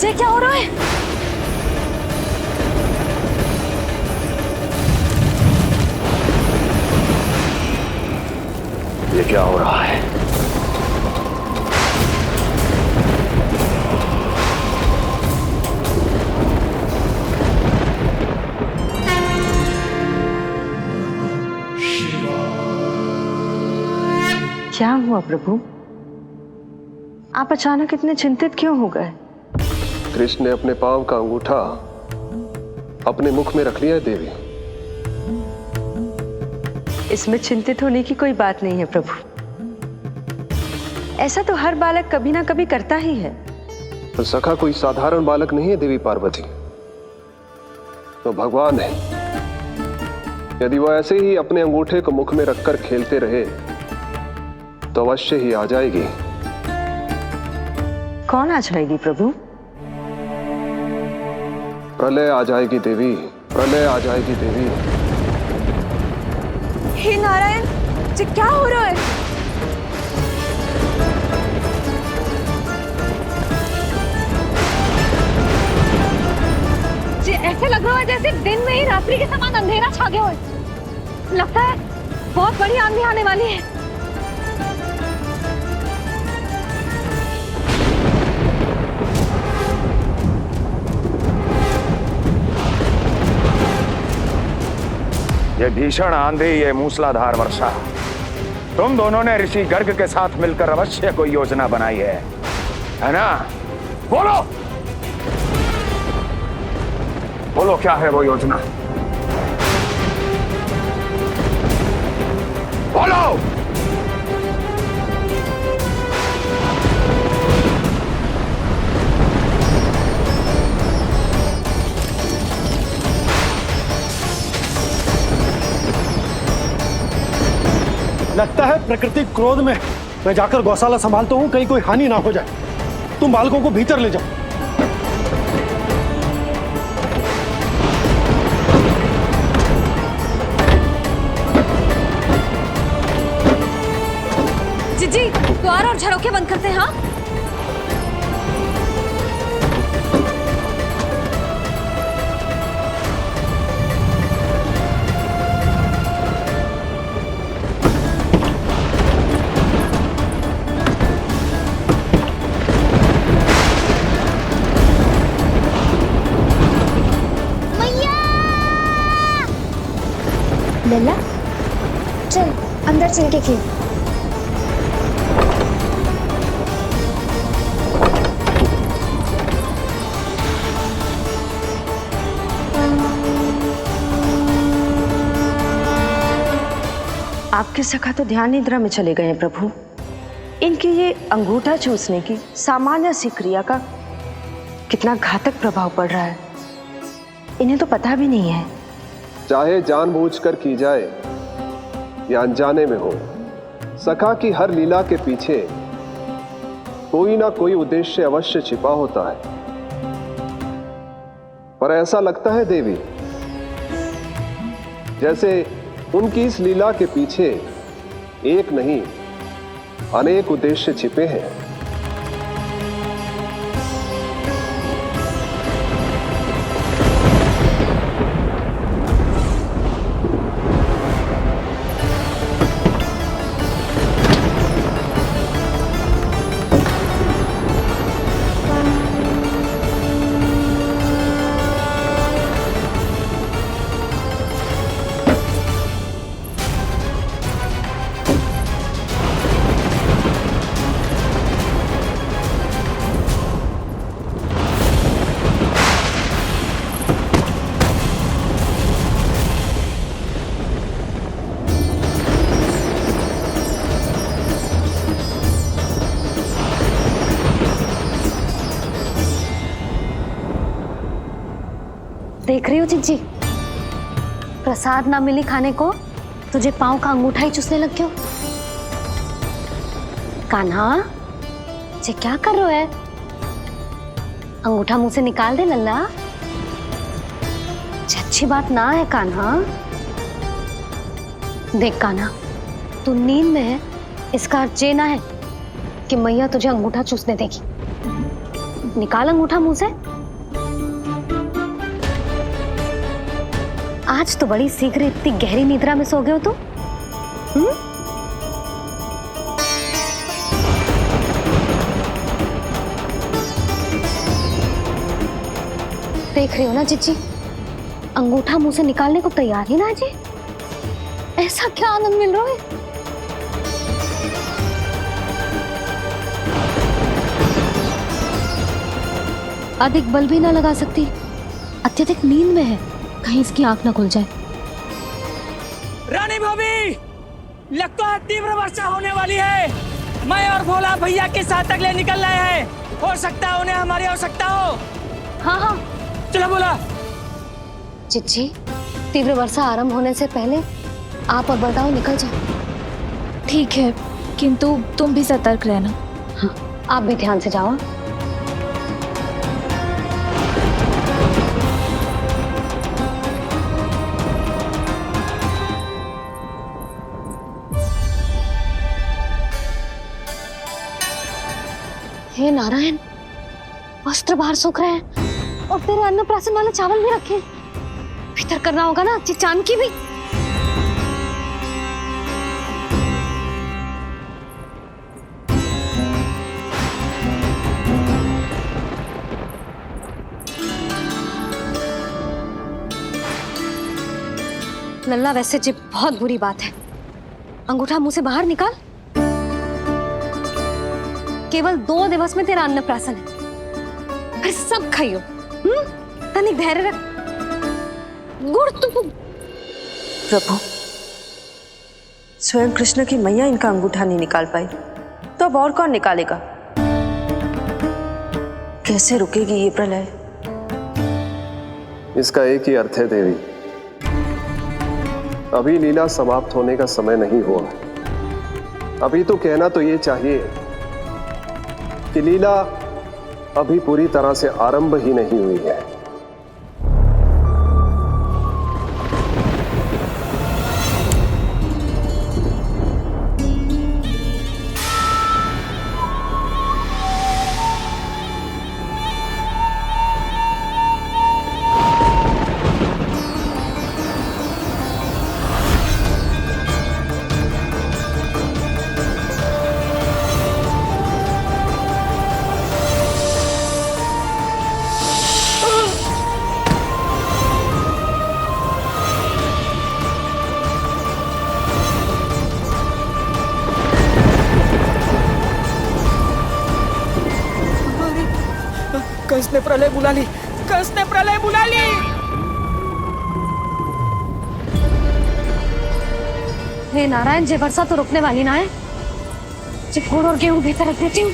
ये क्या हो रहा है? ये क्या हो रहा है? क्या हुआ प्रभु? आप अचानक इतने चिंतित क्यों हो गए? कृष्ण ने अपने पांव का अंगूठा अपने मुख में रख लिया है देवी। इसमें चिंतित होने की कोई बात नहीं है प्रभु। ऐसा तो हर बालक कभी ना कभी करता ही है। तो सखा कोई साधारण बालक नहीं है देवी पार्वती, तो भगवान है। यदि वह ऐसे ही अपने अंगूठे को मुख में रखकर खेलते रहे तो अवश्य ही आ जाएगी। कौन आ जाएगी प्रभु? प्रलय आ जाएगी देवी, प्रलय आ जाएगी देवी। हे नारायण, ये क्या हो रहा है? ये ऐसे लग रहा है जैसे दिन में ही रात्रि के समान अंधेरा छा गया हो। लगता है बहुत बड़ी आंधी आने वाली है। ये भीषण आंधी, ये मूसलाधार वर्षा, तुम दोनों ने ऋषि गर्ग के साथ मिलकर अवश्य कोई योजना बनाई है ना? बोलो बोलो, क्या है वो योजना? बोलो। लगता है प्रकृति क्रोध में। मैं जाकर गौशाला संभालता हूँ, कहीं कोई हानि ना हो जाए। तुम बालकों को भीतर ले जाओ। जी द्वार और झरोखे बंद करते हैं। हाँ, लल्ला, चल अंदर चल के खेल। आपके सखा तो ध्यान निद्रा में चले गए हैं प्रभु। इनकी ये अंगूठा चूसने की सामान्य सी क्रिया का कितना घातक प्रभाव पड़ रहा है, इन्हें तो पता भी नहीं है। चाहे जानबूझकर की जाए या अनजाने में हो, सखा की हर लीला के पीछे कोई ना कोई उद्देश्य अवश्य छिपा होता है। पर ऐसा लगता है देवी जैसे उनकी इस लीला के पीछे एक नहीं अनेक उद्देश्य छिपे हैं। देख रही हो चिज्जी, प्रसाद ना मिली खाने को, तुझे पांव का अंगूठा ही चूसने लग गयो। कान्हा, ये क्या कर रहे हो है? अंगूठा मुंह से निकाल दे लल्ला। अच्छी बात ना है कान्हा। देख कान्हा, तू नींद में है, इसका अर्थ ये ना है कि मैया तुझे अंगूठा चूसने देगी। निकाल अंगूठा मुंह से। आज तो बड़ी शीघ्र इतनी गहरी निद्रा में सो गए हो तुम। देख रही हो ना जीजी, अंगूठा मुंह से निकालने को तैयार ही ना जी। ऐसा क्या आनंद मिल रहा है। अधिक बल भी ना लगा सकती, अत्यधिक नींद में है, कहीं इसकी आंख ना खुल जाए। रानी भाभी, लगता है तीव्र वर्षा होने वाली है। मैं और भोला भैया के साथ अगले निकल रहे हैं। हो सकता है उन्हें हमारी आवश्यकता हो। हाँ हाँ चलो बोला। चिच्ची, तीव्र वर्षा आरंभ होने से पहले आप और बलदाऊ निकल जाओ। ठीक है, किंतु तुम भी सतर्क रहना। हाँ, आप भी ध्यान से जाओ। हे नारायण, वस्त्र बाहर सूख रहे हैं और तेरे अन्नप्राशन वाले चावल भी रखे। भीतर करना होगा ना चिचान की भी। लल्ला, वैसे जी बहुत बुरी बात है। अंगूठा मुंह से बाहर निकाल। केवल 2 दिवस में तेरा अन्नप्राशन है, फिर सब खाइयो। तनिक धैर्य रख। गुड़ तू। प्रभु, स्वयं कृष्ण की मैया इनका अंगूठा नहीं निकाल पाई, तो अब और कौन निकालेगा? कैसे रुकेगी ये प्रलय? इसका एक ही अर्थ है देवी, अभी लीला समाप्त होने का समय नहीं हुआ। अभी तो कहना तो ये चाहिए कि लीला अभी पूरी तरह से आरंभ ही नहीं हुई है। कंस ने प्रलय बुला ली। कंस ने प्रलय बुला ली। हे नारायण, जे वर्षा तो रुकने वाली ना है। जे गुड़ और गेहूं भीतर रख देती हूँ।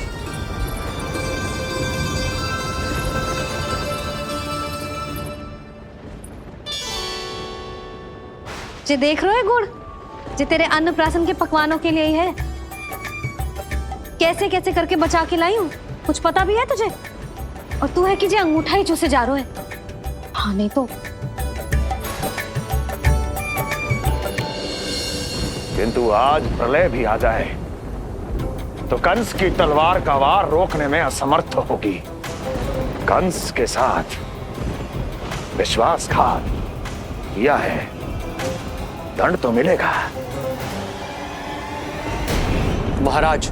जे देख रहे हो गुड़, जे तेरे अन्नप्राशन के पकवानों के लिए ही है। कैसे कैसे करके बचा के लाई हूँ, कुछ पता भी है तुझे? और तू है कि जे अंगूठा ही चूसे जा रहे है। हाँ नहीं तो। किंतु आज प्रलय भी आ जाए तो कंस की तलवार का वार रोकने में असमर्थ होगी। कंस के साथ विश्वासघात किया है, दंड तो मिलेगा। महाराज,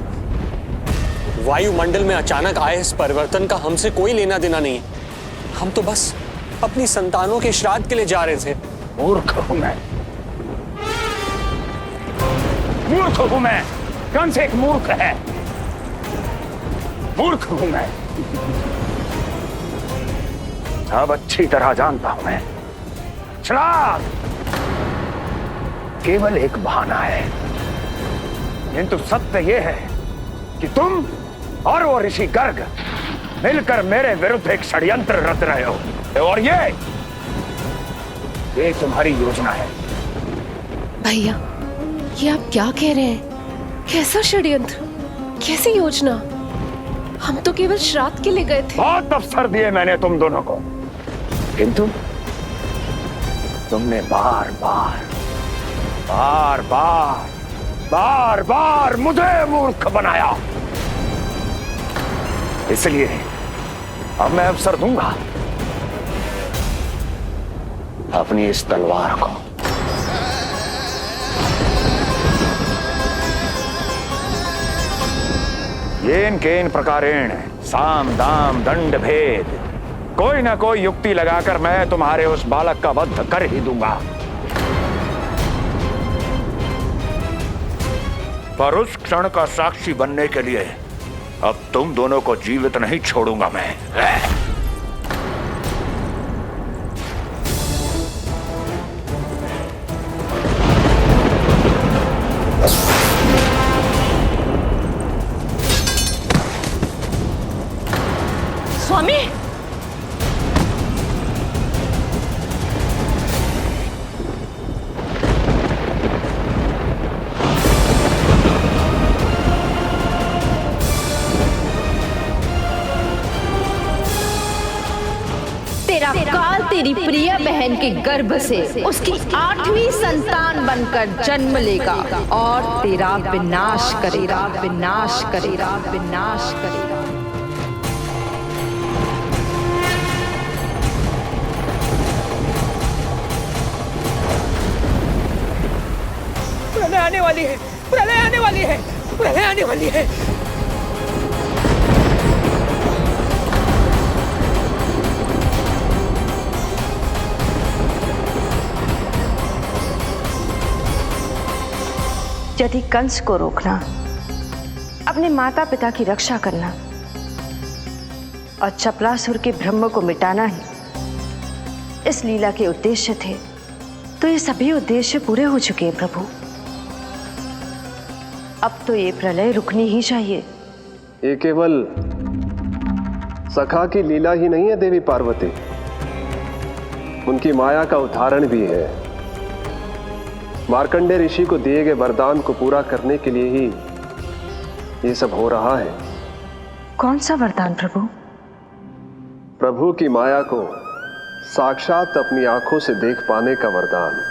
वायुमंडल में अचानक आए इस परिवर्तन का हमसे कोई लेना देना नहीं है। हम तो बस अपनी संतानों के श्राद्ध के लिए जा रहे थे। मूर्ख हूं मैं, मूर्ख हूं मैं। कंस एक मूर्ख है, मूर्ख हूं मैं। अब अच्छी तरह जानता हूं मैं, श्राद्ध केवल एक बहाना है। किंतु सत्य यह है कि तुम और वो ऋषि गर्ग मिलकर मेरे विरुद्ध एक षड्यंत्र रच रहे हो, और ये तुम्हारी योजना है। भैया, ये आप क्या कह रहे हैं? कैसा षड्यंत्र, कैसी योजना? हम तो केवल श्राद्ध के लिए गए थे। बहुत अवसर दिए मैंने तुम दोनों को, किंतु तुमने बार बार बार बार बार बार मुझे मूर्ख बनाया। इसलिए अब मैं अवसर दूंगा अपनी इस तलवार को। येन केन प्रकारेण साम दाम दंड भेद, कोई ना कोई युक्ति लगाकर मैं तुम्हारे उस बालक का वध कर ही दूंगा। पर उस क्षण का साक्षी बनने के लिए अब तुम दोनों को जीवित नहीं छोड़ूंगा मैं। स्वामी, तेरा काल तेरी प्रिय बहन के गर्भ से उसकी 8वीं संतान बनकर जन्म लेगा और तेरा विनाश करेगा, विनाश करेगा, विनाश करेगा। प्रलय आने वाली है, प्रलय आने वाली है, प्रलय आने वाली है। यदि कंस को रोकना, अपने माता पिता की रक्षा करना और चपलासुर के ब्रह्म को मिटाना ही इस लीला के उद्देश्य थे, तो ये सभी उद्देश्य पूरे हो चुके हैं प्रभु। अब तो ये प्रलय रुकनी ही चाहिए। ये केवल सखा की लीला ही नहीं है देवी पार्वती, उनकी माया का उदाहरण भी है। मार्कंडेय ऋषि को दिए गए वरदान को पूरा करने के लिए ही ये सब हो रहा है। कौन सा वरदान प्रभु? प्रभु की माया को साक्षात अपनी आंखों से देख पाने का वरदान।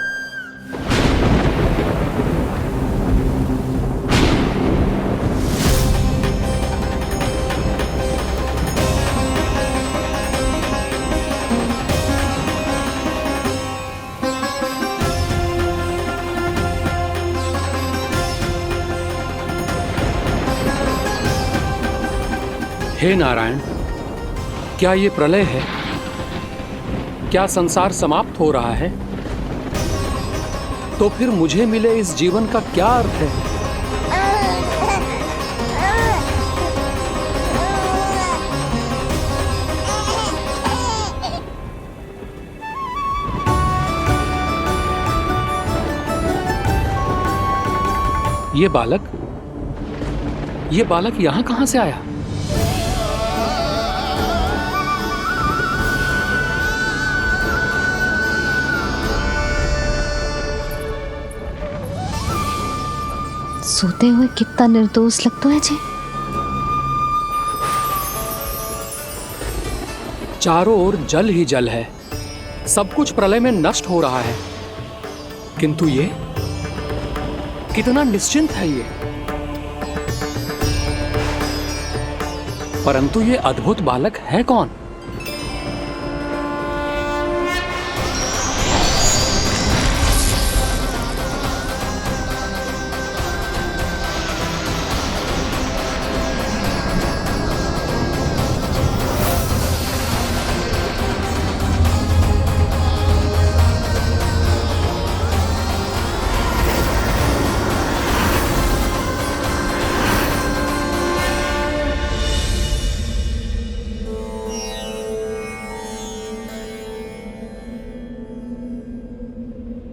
हे नारायण, क्या ये प्रलय है? क्या संसार समाप्त हो रहा है? तो फिर मुझे मिले इस जीवन का क्या अर्थ है? ये बालक यहां कहां से आया? सोते हुए कितना निर्दोष लगता है जी। चारों ओर जल ही जल है, सब कुछ प्रलय में नष्ट हो रहा है, किंतु ये कितना निश्चिंत है ये। परंतु ये अद्भुत बालक है कौन?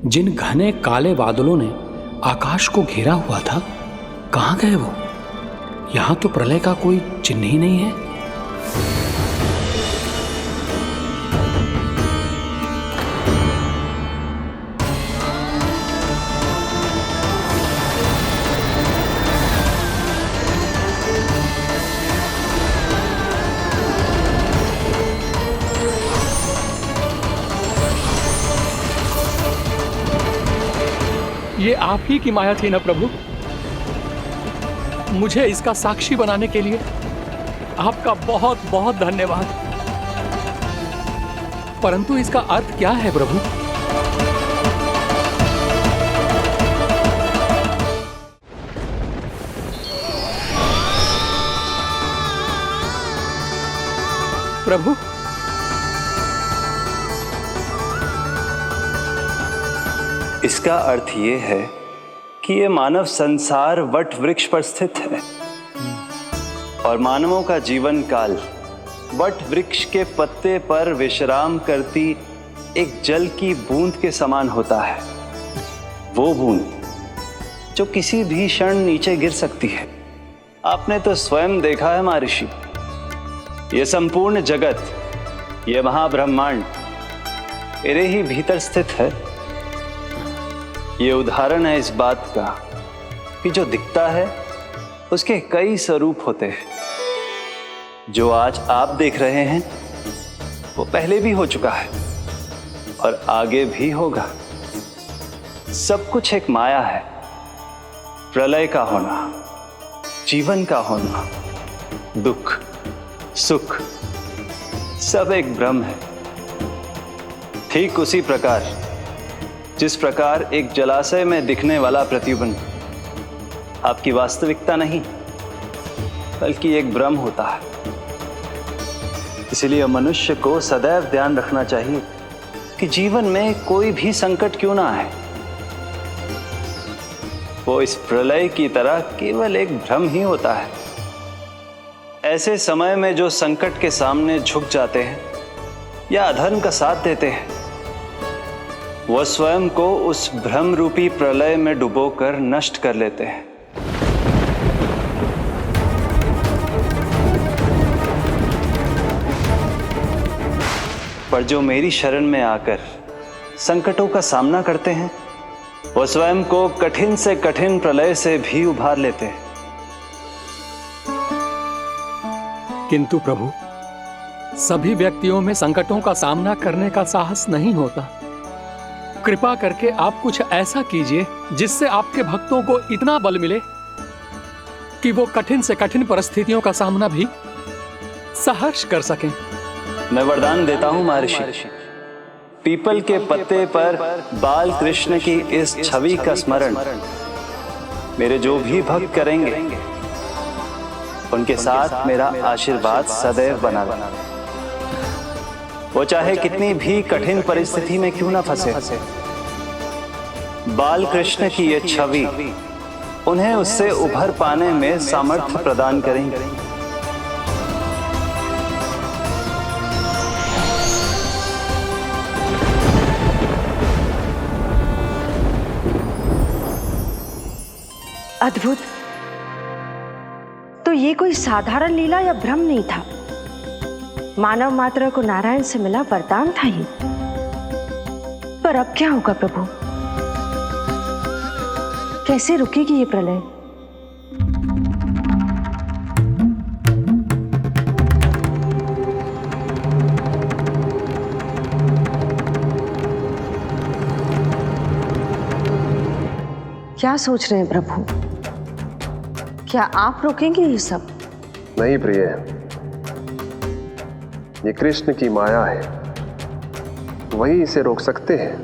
जिन घने काले बादलों ने आकाश को घेरा हुआ था, कहां गए वो? यहां तो प्रलय का कोई चिन्ह ही नहीं है। ये आप ही की माया थी ना प्रभु? मुझे इसका साक्षी बनाने के लिए आपका बहुत बहुत धन्यवाद। परंतु इसका अर्थ क्या है प्रभु? प्रभु, इसका अर्थ ये है कि ये मानव संसार वट वृक्ष पर स्थित है और मानवों का जीवन काल वट वृक्ष के पत्ते पर विश्राम करती एक जल की बूंद के समान होता है। वो बूंद जो किसी भी क्षण नीचे गिर सकती है। आपने तो स्वयं देखा है महर्षि, ये संपूर्ण जगत, ये महाब्रह्मांड मेरे ही भीतर स्थित है। ये उदाहरण है इस बात का कि जो दिखता है उसके कई स्वरूप होते हैं। जो आज आप देख रहे हैं वो पहले भी हो चुका है और आगे भी होगा। सब कुछ एक माया है। प्रलय का होना, जीवन का होना, दुख, सुख, सब एक भ्रम है। ठीक उसी प्रकार जिस प्रकार एक जलाशय में दिखने वाला प्रतिबिंब आपकी वास्तविकता नहीं बल्कि एक भ्रम होता है। इसलिए मनुष्य को सदैव ध्यान रखना चाहिए कि जीवन में कोई भी संकट क्यों ना आए, वो इस प्रलय की तरह केवल एक भ्रम ही होता है। ऐसे समय में जो संकट के सामने झुक जाते हैं या अधर्म का साथ देते हैं, वह स्वयं को उस भ्रम रूपी प्रलय में डुबोकर नष्ट कर लेते हैं। पर जो मेरी शरण में आकर संकटों का सामना करते हैं, वह स्वयं को कठिन से कठिन प्रलय से भी उभार लेते हैं। किंतु प्रभु, सभी व्यक्तियों में संकटों का सामना करने का साहस नहीं होता। कृपा करके आप कुछ ऐसा कीजिए जिससे आपके भक्तों को इतना बल मिले कि वो कठिन से कठिन परिस्थितियों का सामना भी सहर्ष कर सकें। मैं वरदान देता हूं महर्षि, पीपल के पत्ते पर बाल कृष्ण की इस छवि का स्मरण मेरे जो भी भक्त करेंगे उनके साथ मेरा आशीर्वाद सदैव बना रहना। वो चाहे कितनी भी कठिन परिस्थिति में क्यों ना फंसे, बाल कृष्ण की ये छवि उन्हें उससे उभर पाने में सामर्थ्य प्रदान करेंगे। अद्भुत। तो ये कोई साधारण लीला या भ्रम नहीं था, मानव मात्र को नारायण से मिला वरदान था ये। पर अब क्या होगा प्रभु? कैसे रुकेगी ये प्रलय? क्या सोच रहे हैं प्रभु? क्या आप रोकेंगे ये सब? नहीं प्रिय, ये कृष्ण की माया है, वही इसे रोक सकते हैं।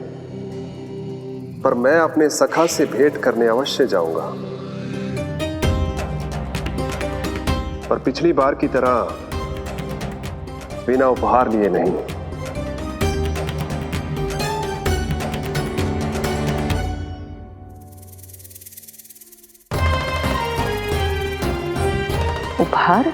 पर मैं अपने सखा से भेंट करने अवश्य जाऊंगा। पर पिछली बार की तरह बिना उपहार लिए नहीं। उपहार?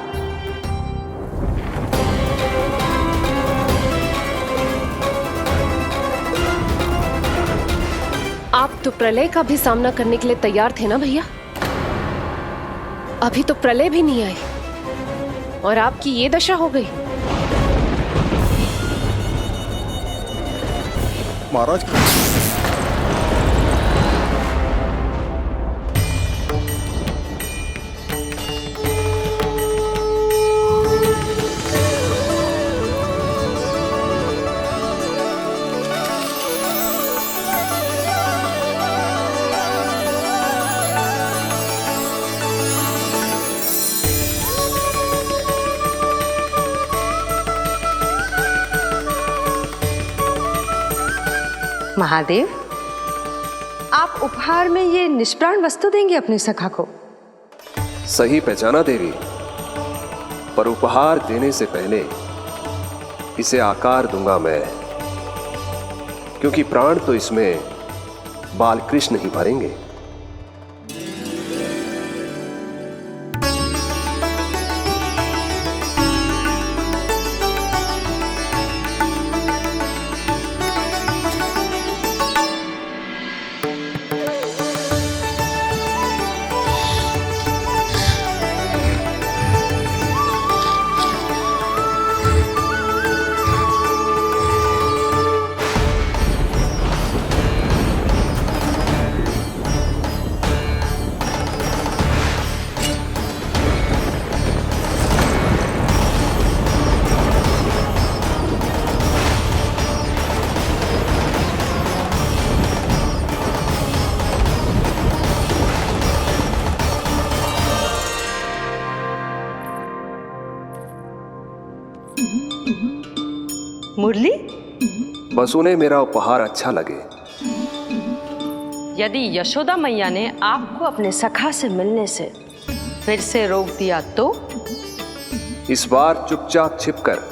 आप तो प्रलय का भी सामना करने के लिए तैयार थे ना भैया? अभी तो प्रलय भी नहीं आई और आपकी ये दशा हो गई। महाराज, महादेव, आप उपहार में ये निष्प्राण वस्तु देंगे अपनी सखा को? सही पहचाना देवी, पर उपहार देने से पहले इसे आकार दूंगा मैं, क्योंकि प्राण तो इसमें बाल कृष्ण ही भरेंगे। मुरली, बस उन्हें मेरा उपहार अच्छा लगे। यदि यशोदा मैया ने आपको अपने सखा से मिलने से फिर से रोक दिया तो? इस बार चुपचाप छिपकर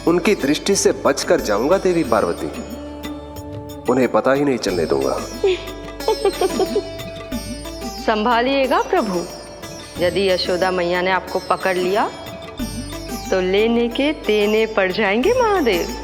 उनकी दृष्टि से बचकर जाऊंगा देवी पार्वती, उन्हें पता ही नहीं चलने दूंगा। संभालिएगा प्रभु, यदि यशोदा मैया ने आपको पकड़ लिया तो लेने के देने पड़ जाएंगे महादेव।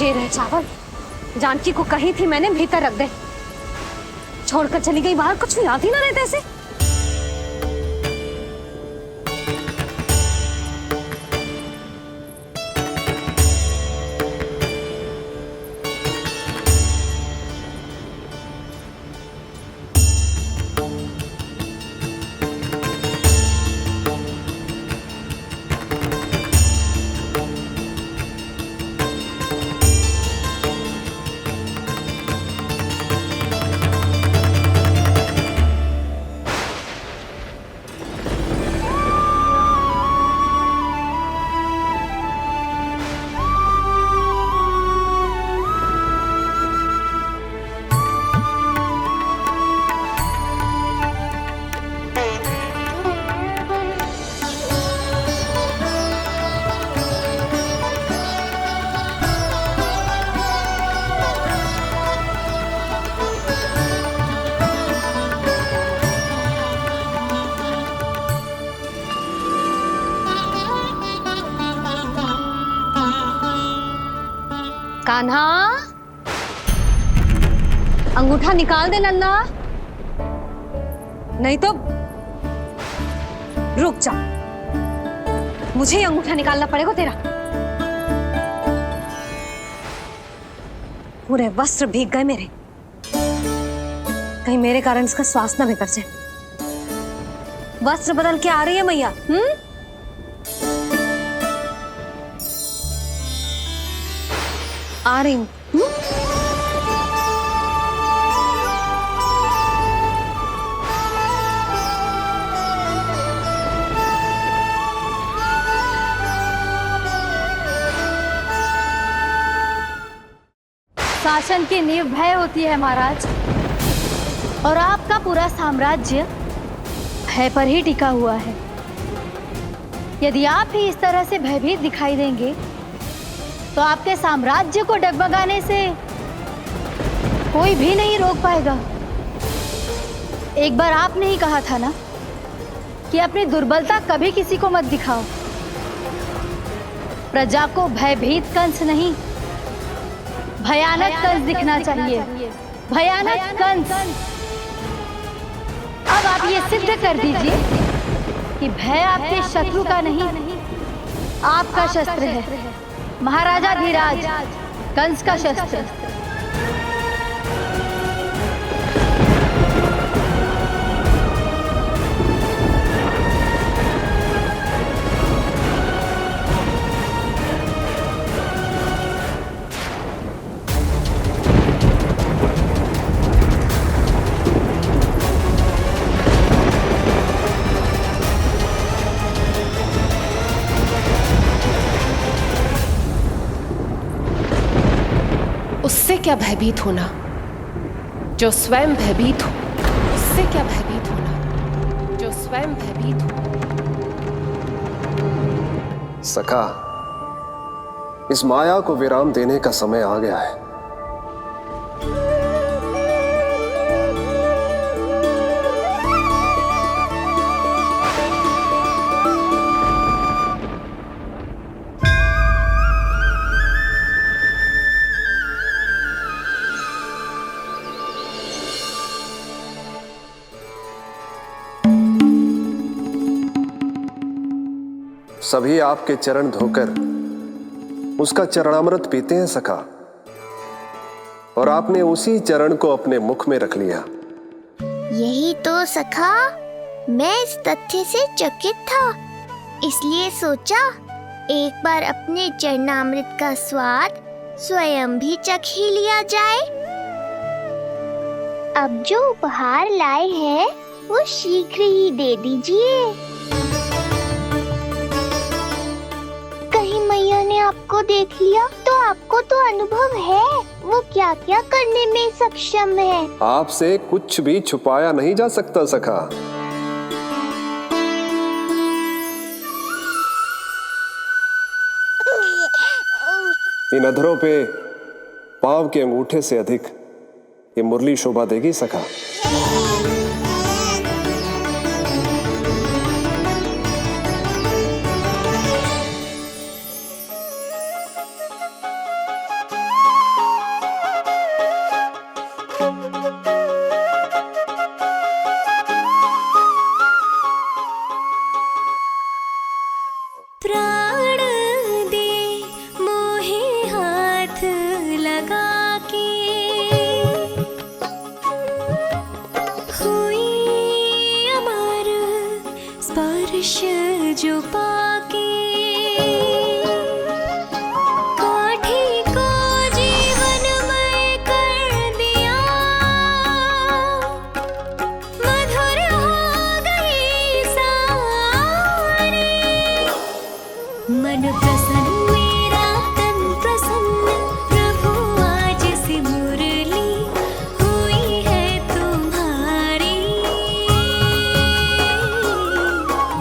ये रहे चावल, जानकी को कही थी मैंने भीतर रख दे, छोड़कर चली गई बाहर, कुछ याद ही ना रहते ऐसे। कान्हा, अंगूठा निकाल दे नन्ना, नहीं तो रुक जा, मुझे ही अंगूठा निकालना पड़ेगा तेरा। पूरे वस्त्र भीग गए मेरे, कहीं मेरे कारण इसका श्वास ना बिगड़ जाए। वस्त्र बदल के आ रही है मैया। आ रही हूँ। शासन की नींव भय होती है महाराज, और आपका पूरा साम्राज्य भय पर ही टिका हुआ है। यदि आप ही इस तरह से भयभीत दिखाई देंगे तो आपके साम्राज्य को डगमगाने से कोई भी नहीं रोक पाएगा। एक बार आपने ही कहा था ना कि अपनी दुर्बलता कभी किसी को मत दिखाओ। प्रजा को भयभीत कंस नहीं, भयानक कंस दिखना चाहिए, भयानक कंस। अब आप ये सिद्ध कर दीजिए कि भय आपके शत्रु का नहीं, आपका शस्त्र है। महाराजा धीराज, कंस का शस्त्र। उससे क्या भयभीत होना जो स्वयं भयभीत हो, उससे क्या भयभीत होना जो स्वयं भयभीत हो। सखा, इस माया को विराम देने का समय आ गया है। सभी आपके चरण धोकर उसका चरणामृत पीते हैं सखा, और आपने उसी चरण को अपने मुख में रख लिया। यही तो सखा, मैं इस तथ्य से चकित था, इसलिए सोचा एक बार अपने चरणामृत का स्वाद स्वयं भी चख ही लिया जाए। अब जो उपहार लाए हैं वो शीघ्र ही दे दीजिए। कहीं मैया ने आपको देख लिया तो आपको तो अनुभव है वो क्या क्या करने में सक्षम है। आपसे कुछ भी छुपाया नहीं जा सकता सखा। इन अधरों पे पांव के अंगूठे से अधिक ये मुरली शोभा देगी सखा। प्राण दे मोहे हाथ लगा के, हुई अमर स्पर्श जो पाके, काठी को जीवनमय कर दिया, मधुर हो गई सारी। मन प्रसन्न मेरा तन प्रसन्न, प्रभु आज से मुरली हुई है तुम्हारी।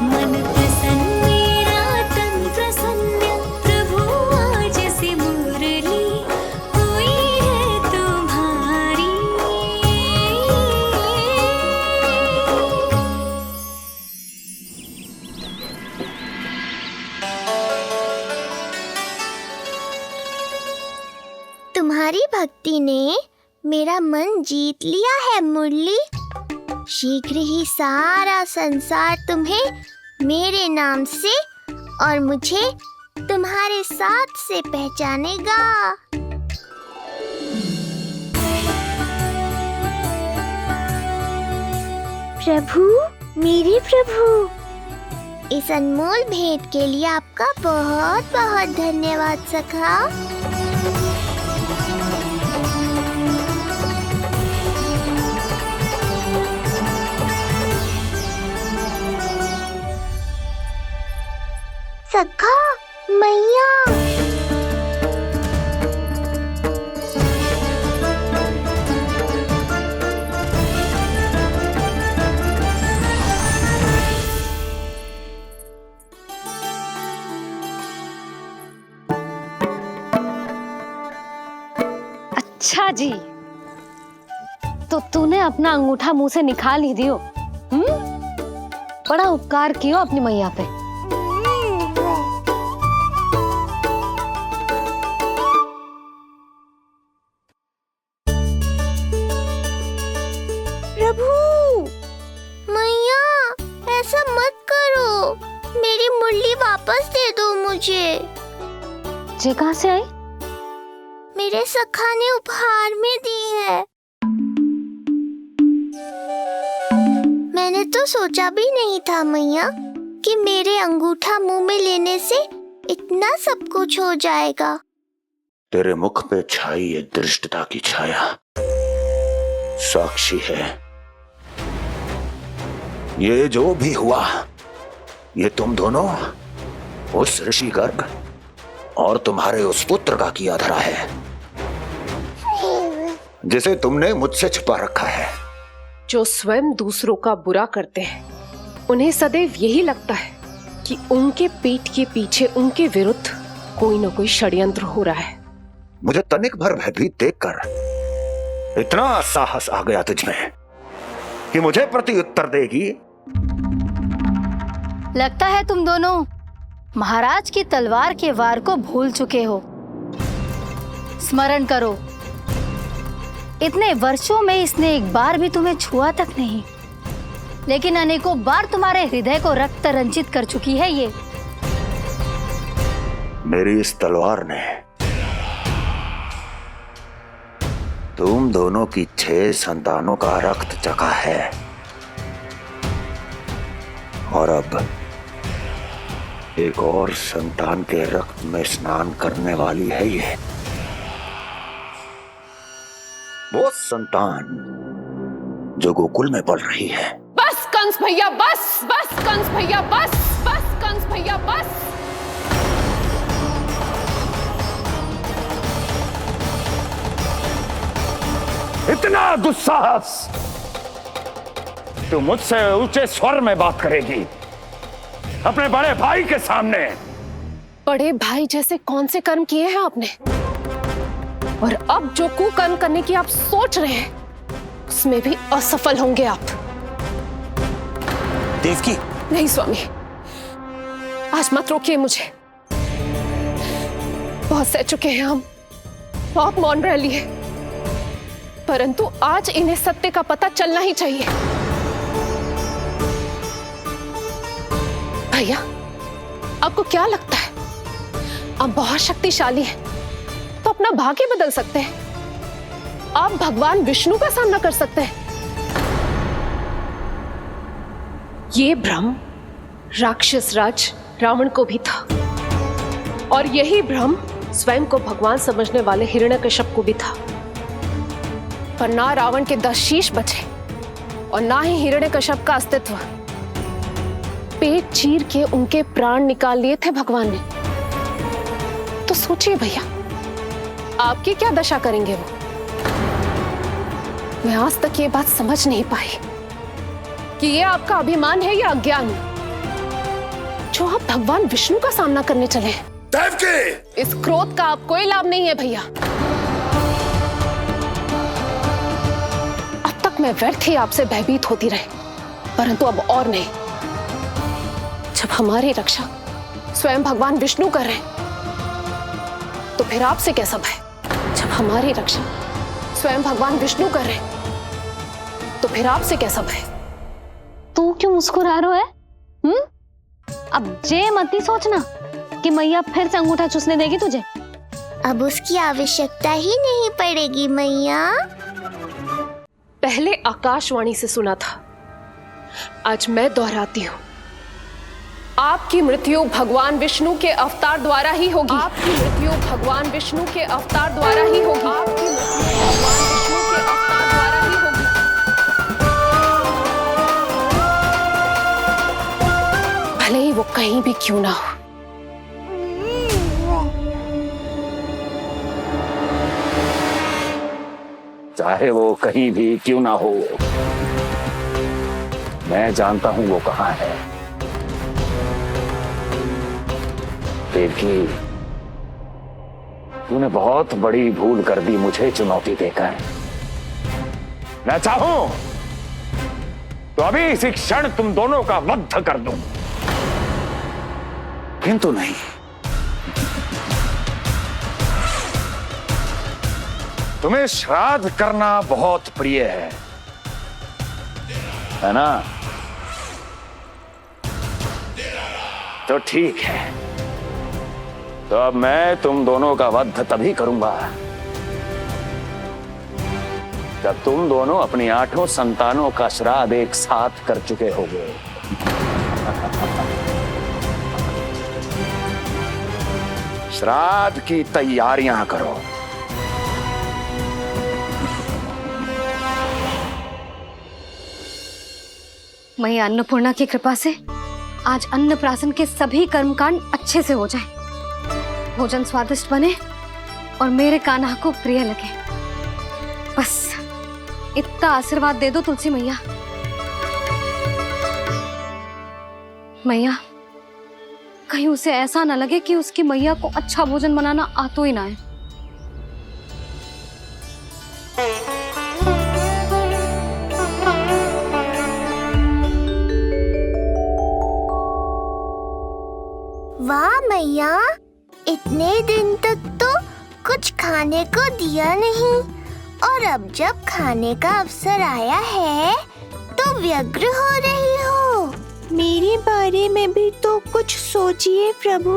मन प्रसन्न मेरा तन प्रसन्न, प्रभु आज से मुरली हुई है तुम्हारी। तुम्हारी भक्ति ने मेरा मन जीत लिया है मुरली। शीघ्र ही सारा संसार तुम्हें मेरे नाम से और मुझे तुम्हारे साथ से पहचानेगा। प्रभु, मेरे प्रभु, इस अनमोल भेंट के लिए आपका बहुत बहुत धन्यवाद सखा। सखा, मैया, अच्छा जी, तो तूने अपना अंगूठा मुंह से निकाल ही दियो। बड़ा उपकार कियो अपनी मैया पे। प्रभु, मैया ऐसा मत करो, मेरी मुरली वापस दे दो मुझे। ये कहाँ से आई? मेरे सखा ने उपहार में दी है। मैंने तो सोचा भी नहीं था मैया कि मेरे अंगूठा मुंह में लेने से इतना सब कुछ हो जाएगा। तेरे मुख पे छाई ये दृष्टता की छाया साक्षी है। ये जो भी हुआ, ये तुम दोनों, उस ऋषि गर्ग और तुम्हारे उस पुत्र का किया धरा है, जिसे तुमने मुझसे छुपा रखा है। जो स्वयं दूसरों का बुरा करते हैं, उन्हें सदैव यही लगता है कि उनके पीठ के पीछे उनके विरुद्ध कोई न कोई षड्यंत्र हो रहा है। मुझे तनिक भर भयभीत देखकर इतना साहस आ गया तुझमें कि मुझे प्रति उत्तर देगी। लगता है तुम दोनों महाराज की तलवार के वार को भूल चुके हो। स्मरण करो, इतने वर्षों में इसने एक बार भी तुम्हें छुआ तक नहीं, लेकिन अनेकों बार तुम्हारे हृदय को रक्त रंजित कर चुकी है ये। मेरी इस तलवार ने तुम दोनों की 6 संतानों का रक्त चखा है, और अब एक और संतान के रक्त में स्नान करने वाली है ये। वो संतान जो गोकुल में पल रही है। बस कंस भैया, बस बस कंस भैया, बस बस कंस भैया, बस। इतना दुस्साहस तू मुझसे ऊंचे स्वर में बात करेगी अपने बड़े भाई के सामने? बड़े भाई जैसे कौन से कर्म किए हैं आपने? और अब जो कुकर्म करने की आप सोच रहे हैं, उसमें भी असफल होंगे आप। देवकी, नहीं स्वामी, आज मत रोकिए मुझे। बहुत सह चुके हैं हम, आप मौन रह लिए, परंतु आज इन्हें सत्य का पता चलना ही चाहिए। भैया, आपको क्या लगता है आप बहुत शक्तिशाली हैं, तो अपना भाग्य बदल सकते हैं? आप भगवान विष्णु का सामना कर सकते हैं। ये भ्रम राक्षस राज रावण को भी था, और यही भ्रम स्वयं को भगवान समझने वाले हिरण्यकश्यप को भी था। पर ना रावण के 10 शीश बचे और ना ही हिरण्यकश्यप का अस्तित्व। पेट चीर के उनके प्राण निकाल लिए थे भगवान ने। तो सोचिए भैया, आपकी क्या दशा करेंगे वो? मैं आज तक ये बात समझ नहीं पाई कि ये आपका अभिमान है या अज्ञान, जो आप भगवान विष्णु का सामना करने चले हैं। देवकी! इस क्रोध का आप कोई लाभ नहीं है भैया। अब तक मैं व्यर्थ ही आपसे भयभीत होती रही, परंतु अब और नहीं। जब हमारी रक्षा स्वयं भगवान विष्णु कर रहे हैं, तो फिर आपसे कैसा भय? जब हमारी रक्षा स्वयं भगवान विष्णु कर रहे हैं, तो फिर आपसे कैसा भय? तू क्यों मुस्कुरा रहा है? अब जे मत ही सोचना कि मैया फिर से अंगूठा चूसने देगी तुझे। अब उसकी आवश्यकता ही नहीं पड़ेगी मैया। पहले आकाशवाणी से सुना था, आज मैं दोहराती हूँ। आपकी मृत्यु भगवान विष्णु के अवतार द्वारा ही होगी। आपकी मृत्यु भगवान विष्णु के अवतार द्वारा ही होगी। आपकी मृत्यु भगवान विष्णु के अवतार द्वारा ही होगी। भले ही वो कहीं भी क्यों ना हो। चाहे वो कहीं भी क्यों ना हो, मैं जानता हूं वो कहां है। देवकी, तूने बहुत बड़ी भूल कर दी मुझे चुनौती देकर। मैं चाहूं तो अभी इसी क्षण तुम दोनों का वध कर दूं, किंतु नहीं। तुम्हें श्राद्ध करना बहुत प्रिय है ना? तो ठीक है, तो अब मैं तुम दोनों का वध तभी करूंगा जब तुम दोनों अपनी 8 संतानों का श्राद्ध एक साथ कर चुके होगे। श्राद्ध की तैयारियां करो। मैया अन्नपूर्णा की कृपा से आज अन्नप्राशन के सभी कर्मकांड अच्छे से हो जाए, भोजन स्वादिष्ट बने और मेरे कान्हा को प्रिय लगे। बस इतना आशीर्वाद दे दो तुलसी मैया। मैया, कहीं उसे ऐसा ना लगे कि उसकी मैया को अच्छा भोजन बनाना आता ही ना है। वाह मैया, इतने दिन तक तो कुछ खाने को दिया नहीं, और अब जब खाने का अवसर आया है तो व्यग्र हो रही हो। मेरे बारे में भी तो कुछ सोचिए प्रभु।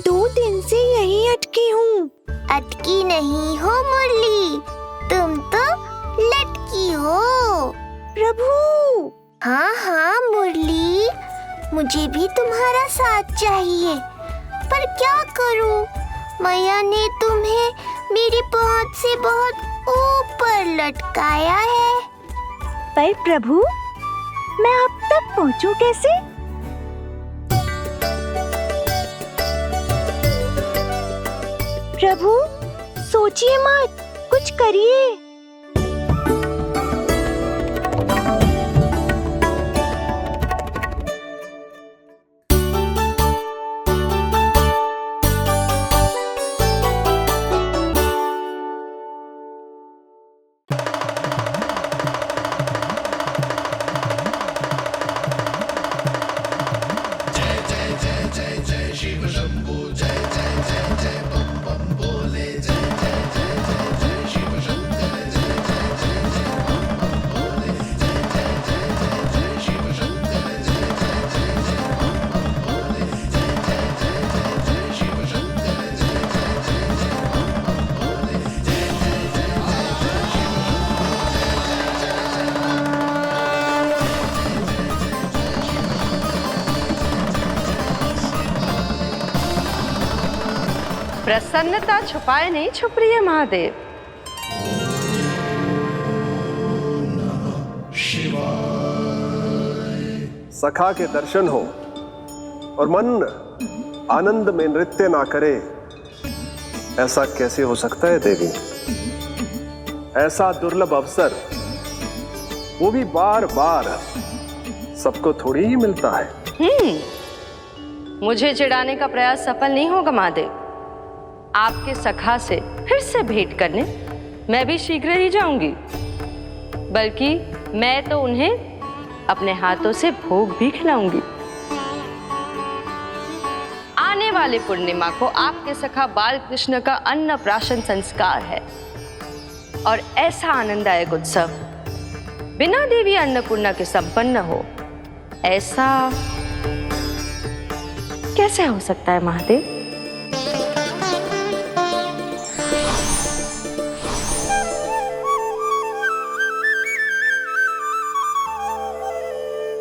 2 दिन से यहीं अटकी हूँ। अटकी नहीं हो मुरली, तुम तो लटकी हो प्रभु। हाँ हाँ मुरली, मुझे भी तुम्हारा साथ चाहिए, पर क्या करूं? मैया ने तुम्हें मेरी पहुंच से बहुत ऊपर लटकाया है। पर प्रभु, मैं अब तक पहुंचूं कैसे? प्रभु, सोचिए मत, कुछ करिए। प्रसन्नता छुपाए नहीं छुप रही है महादेव। सखा के दर्शन हो और मन आनंद में नृत्य ना करे, ऐसा कैसे हो सकता है देवी? ऐसा दुर्लभ अवसर, वो भी बार बार, सबको थोड़ी ही मिलता है। मुझे चिढ़ाने का प्रयास सफल नहीं होगा महादेव। आपके सखा से फिर से भेंट करने मैं भी शीघ्र ही जाऊंगी, बल्कि मैं तो उन्हें अपने हाथों से भोग भी खिलाऊंगी। आने वाले पूर्णिमा को आपके सखा बाल कृष्ण का अन्नप्राशन संस्कार है, और ऐसा आनंददायक उत्सव बिना देवी अन्नपूर्णा के संपन्न हो, ऐसा कैसे हो सकता है महादेव?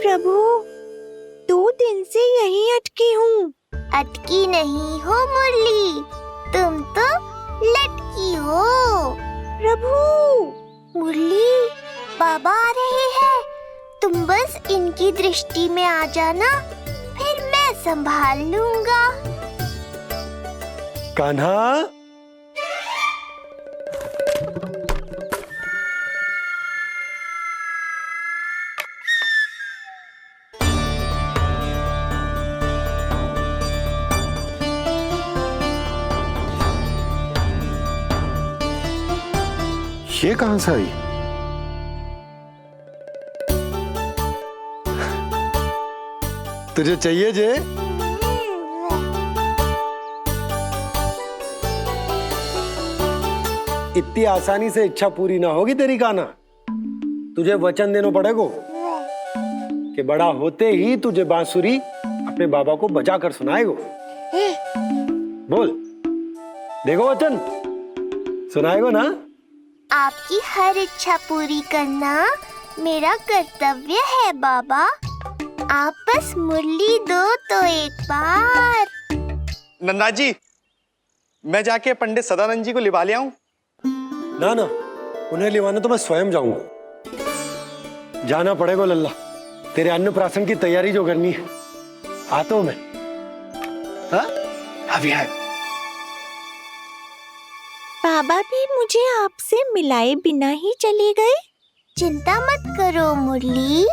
प्रभु, 2 दिन से यहीं अटकी हूँ। अटकी नहीं हो मुरली, तुम तो लटकी हो प्रभु। मुरली, बाबा आ रहे हैं, तुम बस इनकी दृष्टि में आ जाना, फिर मैं संभाल लूंगा। कान्हा, ये कहां से आई? तुझे चाहिए जे? इतनी आसानी से इच्छा पूरी ना होगी तेरी कान्हा। तुझे वचन देना पड़ेगा कि बड़ा होते ही तुझे बांसुरी अपने बाबा को बजा कर सुनाएगो। बोल, देखो वचन सुनाएगो ना? आपकी हर इच्छा पूरी करना मेरा कर्तव्य है बाबा। आप बस मुरली दो तो एक बार। नन्ना जी, मैं जाके पंडित सदानंद जी को लिवा ले आऊं? ना ना, उन्हें लिवाना तो मैं स्वयं जाऊंगा। जाना पड़ेगा लल्ला, तेरे अन्नप्राशन की तैयारी जो करनी है। आता हूं मैं। हाँ? अभी है। बाबा भी मुझे आपसे मिलाए बिना ही चले गए। चिंता मत करो मुरली,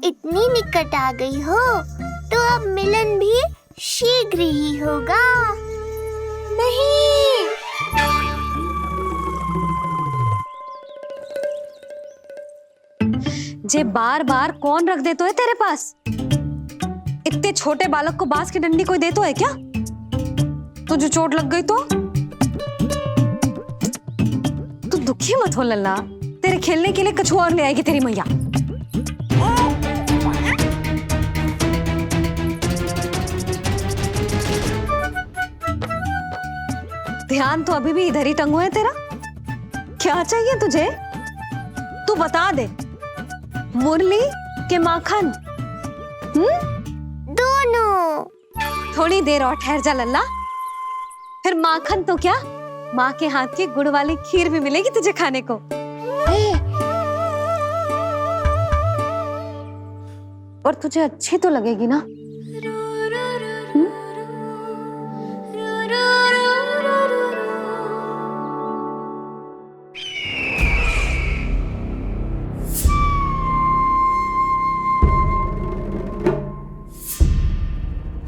इतनी निकट आ गई हो तो अब मिलन भी शीघ्र ही होगा। नहीं, जे बार बार कौन रख देतो है तेरे पास? इतने छोटे बालक को बांस की डंडी कोई देतो है क्या? तुझे चोट लग गई तो? तू दुखी मत हो लल्ला, तेरे खेलने के लिए कछुआ और ले आएगी तेरी मैया। ध्यान तो अभी भी इधर ही टंगू है तेरा। क्या चाहिए तुझे? तू बता दे। मुरली के माखन? दोनों। थोड़ी देर और ठहर जा लल्ला, फिर माखन तो क्या, माँ के हाथ की गुड़ वाली खीर भी मिलेगी तुझे खाने को। और तुझे अच्छी तो लगेगी ना?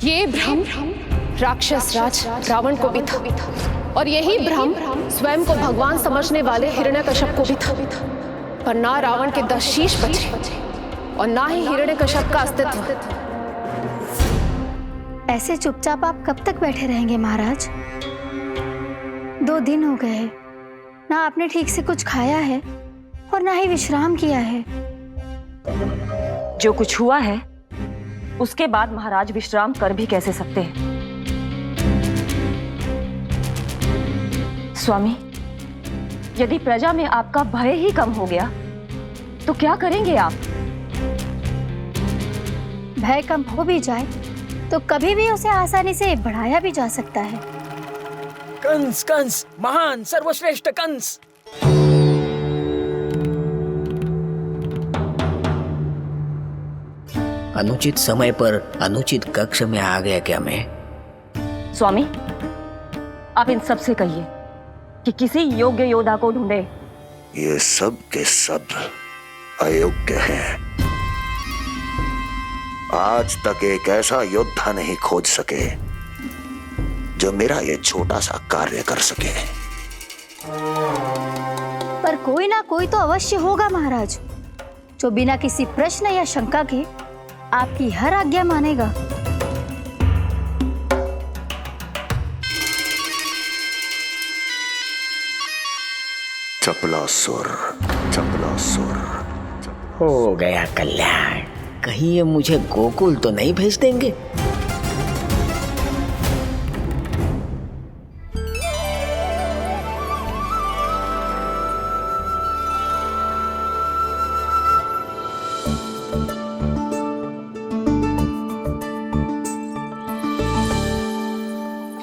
ये भ्रम राक्षस राज रावण को भी था, और यही भ्रम स्वयं को भगवान समझने वाले हिरण्यकश्यप को भी था। पर ना रावण के 10 शीश बचे और ना ही हिरण्यकश्यप का अस्तित्व। ऐसे चुपचाप आप कब तक बैठे रहेंगे महाराज? 2 दिन हो गए, ना आपने ठीक से कुछ खाया है और ना ही विश्राम किया है। जो कुछ हुआ है उसके बाद महाराज विश्राम कर भी कैसे सकते हैं? स्वामी, यदि प्रजा में आपका भय ही कम हो गया तो क्या करेंगे आप? भय कम हो भी जाए तो कभी भी उसे आसानी से बढ़ाया भी जा सकता है। कंस कंस, महान सर्वश्रेष्ठ कंस। अनुचित समय पर अनुचित कक्ष में आ गया क्या मैं? स्वामी, आप इन सब से कहिए कि किसी योग्य योद्धा को ढूंढे। ये सब के सब अयोग्य हैं। आज तक एक ऐसा योद्धा नहीं खोज सके जो मेरा ये छोटा सा कार्य कर सके। पर कोई ना कोई तो अवश्य होगा महाराज, जो बिना किसी प्रश्न या शंका के आपकी हर आज्ञा मानेगा। चपलासुर, चपलासुर। हो गया कल्याण। कहीं ये मुझे गोकुल तो नहीं भेज देंगे?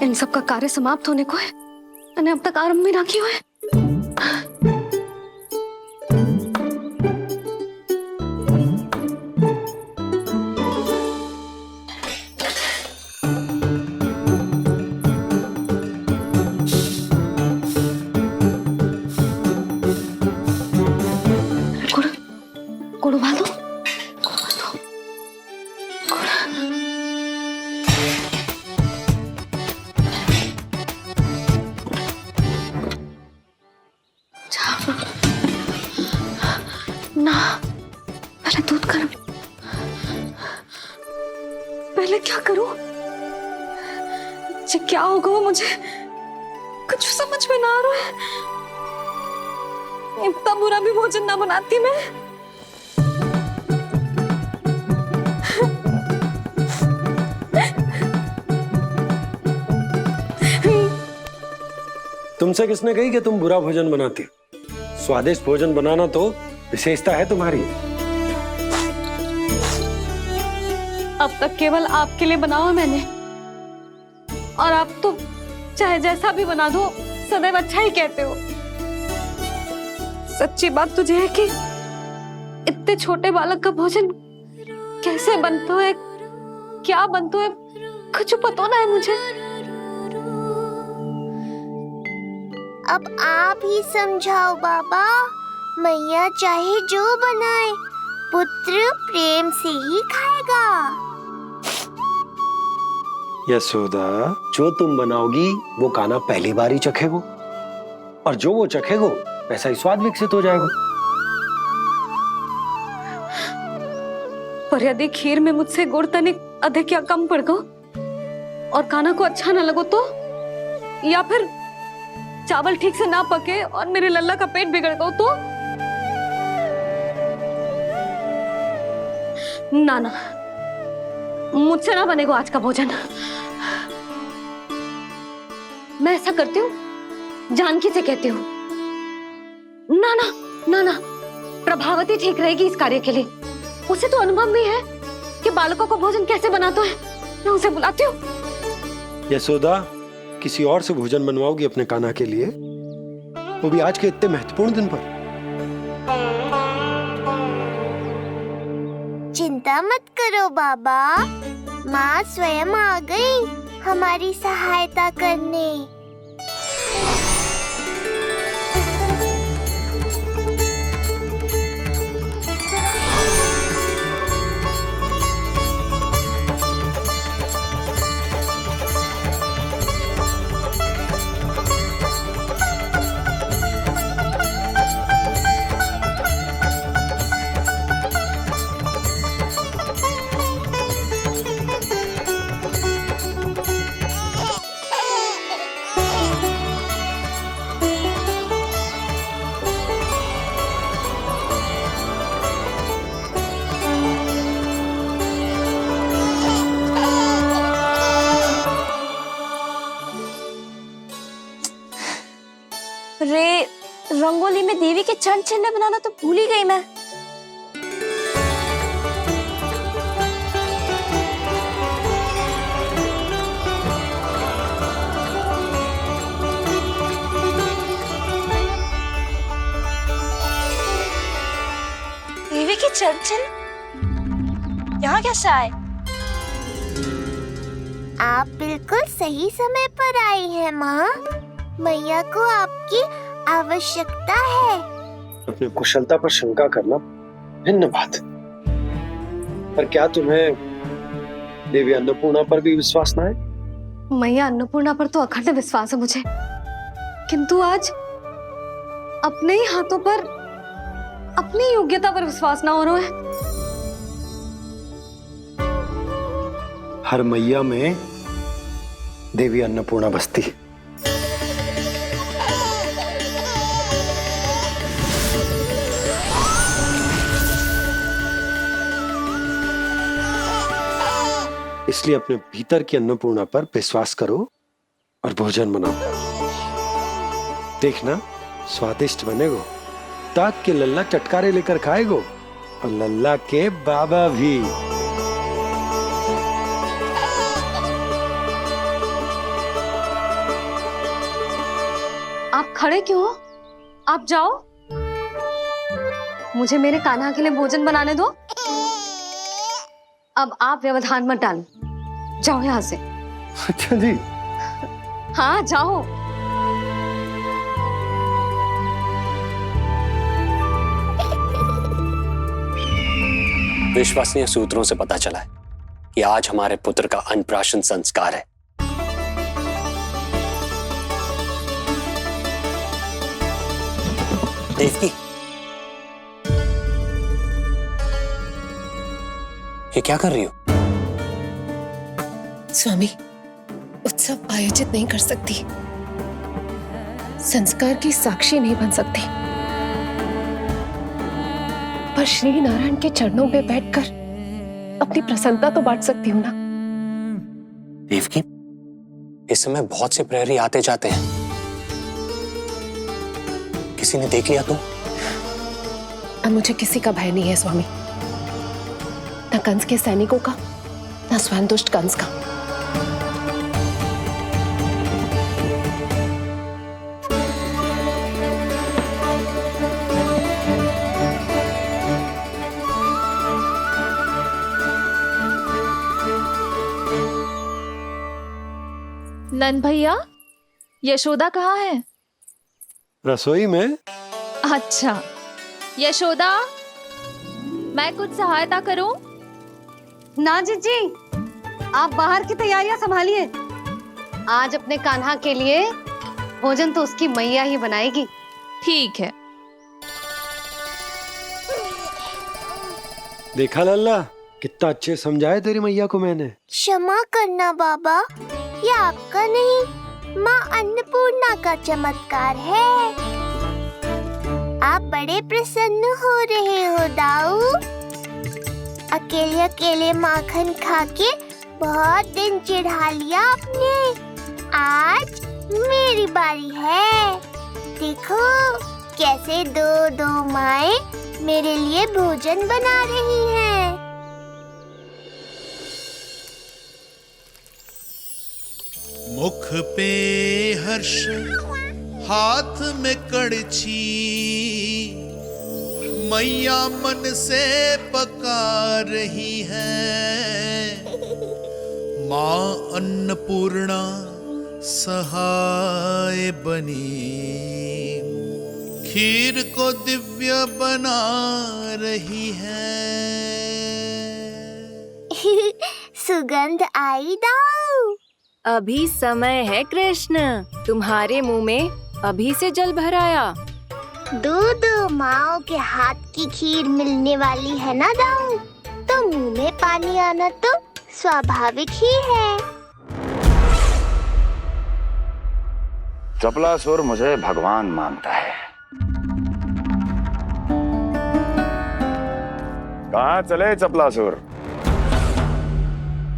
इन सब का कार्य समाप्त होने को है, मैंने अब तक आरंभ भी ना किया है। गुड़ उबाल दो। पहले क्या करूं? जी क्या होगा वो मुझे कुछ समझ में ना आ रहा है। इतना बुरा भी भोजन ना बनाती मैं। तुमसे किसने कही कि तुम बुरा भोजन बनाती? स्वादिष्ट भोजन बनाना तो विशेषता है तुम्हारी। अब तक केवल आपके लिए बनाओ मैंने, और आप तो चाहे जैसा भी बना दो सदैव अच्छा ही कहते हो। सच्ची बात तुझे है कि इतने छोटे बालक का भोजन कैसे बनता है, क्या बनता है, कुछ पता ना है मुझे। अब आप ही समझाओ बाबा। मैया चाहे जो बनाए पुत्र प्रेम से ही खाएगा। यशोदा, जो तुम बनाओगी वो कान्हा पहली बार ही चखेगो, और जो वो चखेगो वैसा ही स्वाद विकसित हो जाएगा। पर यदि खीर में मुझसे गुड़ तनिक अधिक या कम पड़ गो और कान्हा को अच्छा न लगो तो, या फिर चावल ठीक से ना पके और मेरे लल्ला का पेट बिगड़ गो तो? ना ना, मुझसे ना बनेगा आज का भोजन। मैं ऐसा करती हूँ, जानकी से कहती हूँ। ना ना ना ना, प्रभावती ठीक रहेगी इस कार्य के लिए। उसे तो अनुभव भी है कि बालकों को भोजन कैसे बनाता है। मैं उसे बुलाती हूँ। यशोदा, किसी और से भोजन बनवाओगी अपने कान्हा के लिए, वो भी आज के इतने महत्वपूर्ण दिन पर? चिंता मत करो बाबा, माँ स्वयं आ गई हमारी सहायता करने। रे, रंगोली में देवी के चरण चिन्ह बनाना तो भूल ही गई मैं। देवी के चरण चिन्ह यहाँ कैसे आए? आप बिल्कुल सही समय पर आई हैं माँ। मैया को आपकी आवश्यकता है। अपनी कुशलता पर शंका करना भिन्न बात, पर क्या तुम्हें देवी अन्नपूर्णा पर भी विश्वास ना है? मैया अन्नपूर्णा पर तो अखंड विश्वास है मुझे, किंतु आज अपने ही हाथों पर अपनी योग्यता पर विश्वास ना हो रहा है। हर मैया में देवी अन्नपूर्णा बसती है। इसलिए अपने भीतर की अन्नपूर्णा पर विश्वास करो और भोजन बनाओ। देखना स्वादिष्ट बनेगो, ताक के लल्ला चटकारे लेकर खाएगो, और लल्ला के बाबा भी। आप खड़े क्यों हो? आप जाओ, मुझे मेरे कान्हा के लिए भोजन बनाने दो। अब आप व्यवधान मत डालो, जाओ यहाँ से। अच्छा जी। हाँ जाओ। विश्वसनीय सूत्रों से पता चला है कि आज हमारे पुत्र का अन्नप्राशन संस्कार है। देवकी, ये क्या कर रही हो? स्वामी, उत्सव आयोजित नहीं कर सकती, संस्कार की साक्षी नहीं बन सकती, पर श्री नारायण के चरणों पे बैठकर अपनी प्रसन्नता तो बांट सकती हूँ ना। देवकी, इस समय बहुत से प्रहरी आते जाते हैं, किसी ने देख लिया तो? अब मुझे किसी का भय नहीं है स्वामी, न कंस के सैनिकों का, न स्वयं दुष्ट कंस का। नन भैया, यशोदा कहाँ है? रसोई में। अच्छा, यशोदा, मैं कुछ सहायता करूं? ना जीजी, आप बाहर की तैयारियां संभालिए। आज अपने कान्हा के लिए भोजन तो उसकी मैया ही बनाएगी। ठीक है। देखा लल्ला, कितना अच्छे समझाया तेरी मैया को मैंने। क्षमा करना बाबा, ये आपका नहीं, माँ अन्नपूर्णा का चमत्कार है। आप बड़े प्रसन्न हो रहे हो दाऊ। अकेले अकेले माखन खा के बहुत दिन चिढ़ा लिया आपने। आज मेरी बारी है। देखो कैसे दो दो माएं मेरे लिए भोजन बना रही हैं। मुख पे हर्ष, हाथ में कड़छी, मैया मन से पका रही है। माँ अन्नपूर्णा सहाय बनी, खीर को दिव्य बना रही है। सुगंध आई दाऊ। अभी समय है कृष्ण, तुम्हारे मुंह में अभी से जल भर आया। दो माओ के हाथ की खीर मिलने वाली है ना दाऊ, तो मुंह में पानी आना तो स्वाभाविक ही है। चपलासुर मुझे भगवान मानता है। कहाँ चले चपलासुर?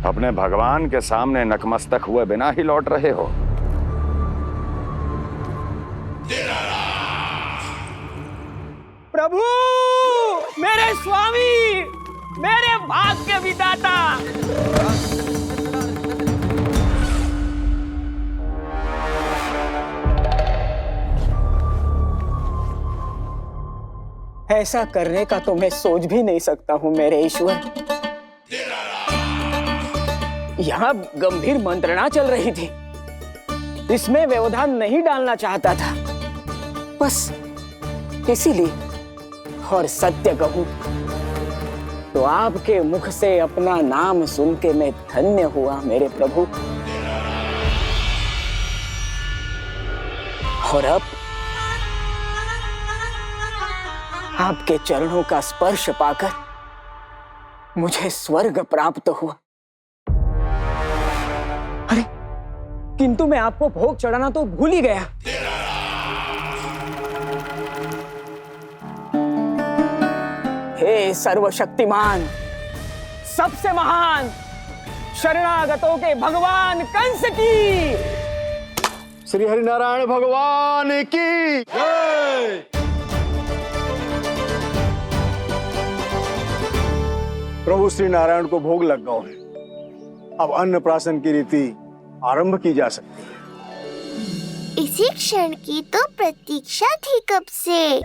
अपने भगवान के सामने नतमस्तक हुए बिना ही लौट रहे हो? प्रभु, मेरे स्वामी, मेरे भाग्य विधाता। ऐसा करने का तो मैं सोच भी नहीं सकता हूँ मेरे ईश्वर। यहाँ गंभीर मंत्रणा चल रही थी, इसमें व्यवधान नहीं डालना चाहता था, बस इसीलिए। और सत्य कहूं तो आपके मुख से अपना नाम सुन के मैं धन्य हुआ मेरे प्रभु। और अब आपके चरणों का स्पर्श पाकर मुझे स्वर्ग प्राप्त हुआ। अरे किंतु मैं आपको भोग चढ़ाना तो भूल ही गया। हे सर्वशक्तिमान, सबसे महान, शरणागतों के भगवान कंस की, श्री हरिनारायण भगवान की जय। प्रभु श्री नारायण को भोग लग गया है, अब अन्नप्राशन की रीति आरंभ की जा सकती है। इसी क्षण की तो प्रतीक्षा थी कब से,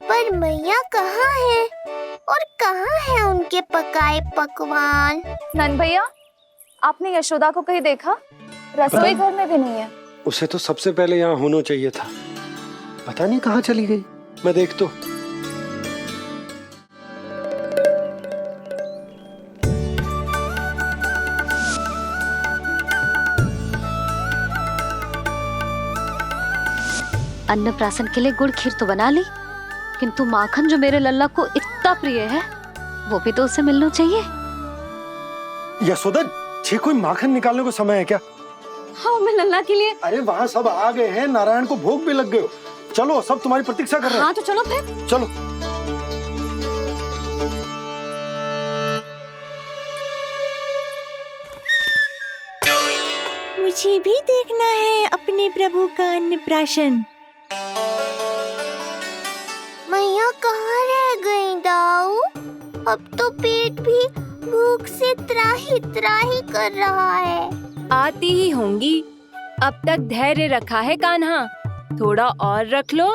पर मैया कहाँ है और कहाँ है उनके पकाए पकवान? नन भैया, आपने यशोदा को कहीं देखा? रसोई घर में भी नहीं है। उसे तो सबसे पहले यहाँ होना चाहिए था, पता नहीं कहाँ चली गई। मैं देख तो। अन्नप्राशन के लिए गुड़ खीर तो बना ली, किंतु माखन जो मेरे लल्ला को इतना प्रिय है वो भी तो उसे मिलना चाहिए। यशोदा, ये कोई माखन निकालने को समय है क्या? हाँ मैं लल्ला के लिए। अरे वहाँ सब आ गए हैं, नारायण को भोग भी लग गए हो। चलो सब तुम्हारी प्रतीक्षा कर रहे हैं। हाँ तो चलो फिर। चलो। मुझे भी देखना है अपने प्रभु का अन्नप्राशन। मैया कहाँ रह गई दाऊ? अब तो पेट भी भूख से त्राही त्राही कर रहा है। आती ही होंगी। अब तक धैर्य रखा है कान्हा, थोड़ा और रख लो।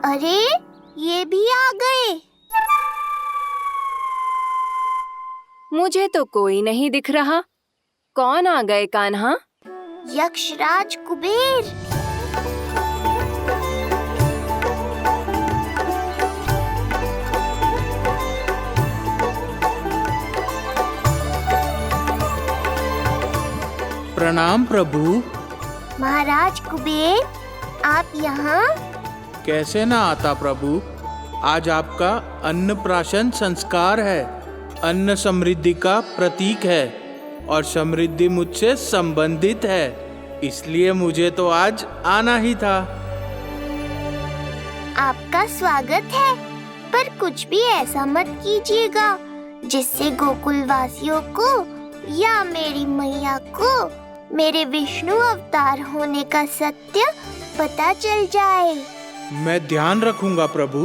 अरे ये भी आ गए। मुझे तो कोई नहीं दिख रहा। कौन आ गए कान्हा? यक्षराज कुबेर। प्रणाम प्रभु। महाराज कुबेर, आप यहाँ? कैसे ना आता प्रभु, आज आपका अन्नप्राशन संस्कार है। अन्न समृद्धि का प्रतीक है और समृद्धि मुझसे संबंधित है, इसलिए मुझे तो आज आना ही था। आपका स्वागत है, पर कुछ भी ऐसा मत कीजिएगा जिससे गोकुल वासियों को या मेरी मैया को मेरे विष्णु अवतार होने का सत्य पता चल जाए। मैं ध्यान रखूंगा प्रभु।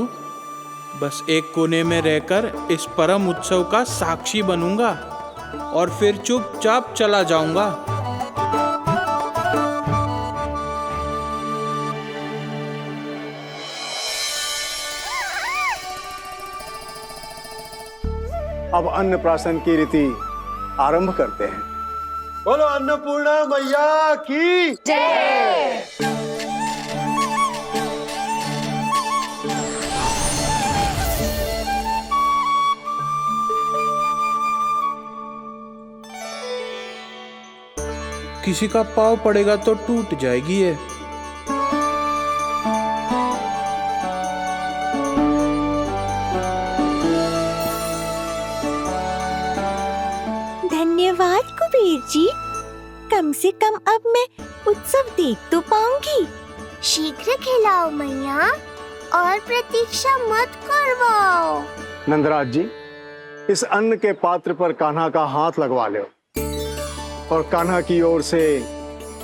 बस एक कोने में रहकर इस परम उत्सव का साक्षी बनूंगा और फिर चुपचाप चला जाऊंगा। अब अन्नप्राशन की रीति आरंभ करते हैं। बोलो अन्नपूर्णा मैया की जय। किसी का पाँव पड़ेगा तो टूट जाएगी ये। धन्यवाद कुबेर जी, कम से कम अब मैं उत्सव देख तो पाऊंगी। शीघ्र खिलाओ मैया और प्रतीक्षा मत करवाओ। नंदराज जी, इस अन्न के पात्र पर कान्हा का हाथ लगवा लो और कान्हा की ओर से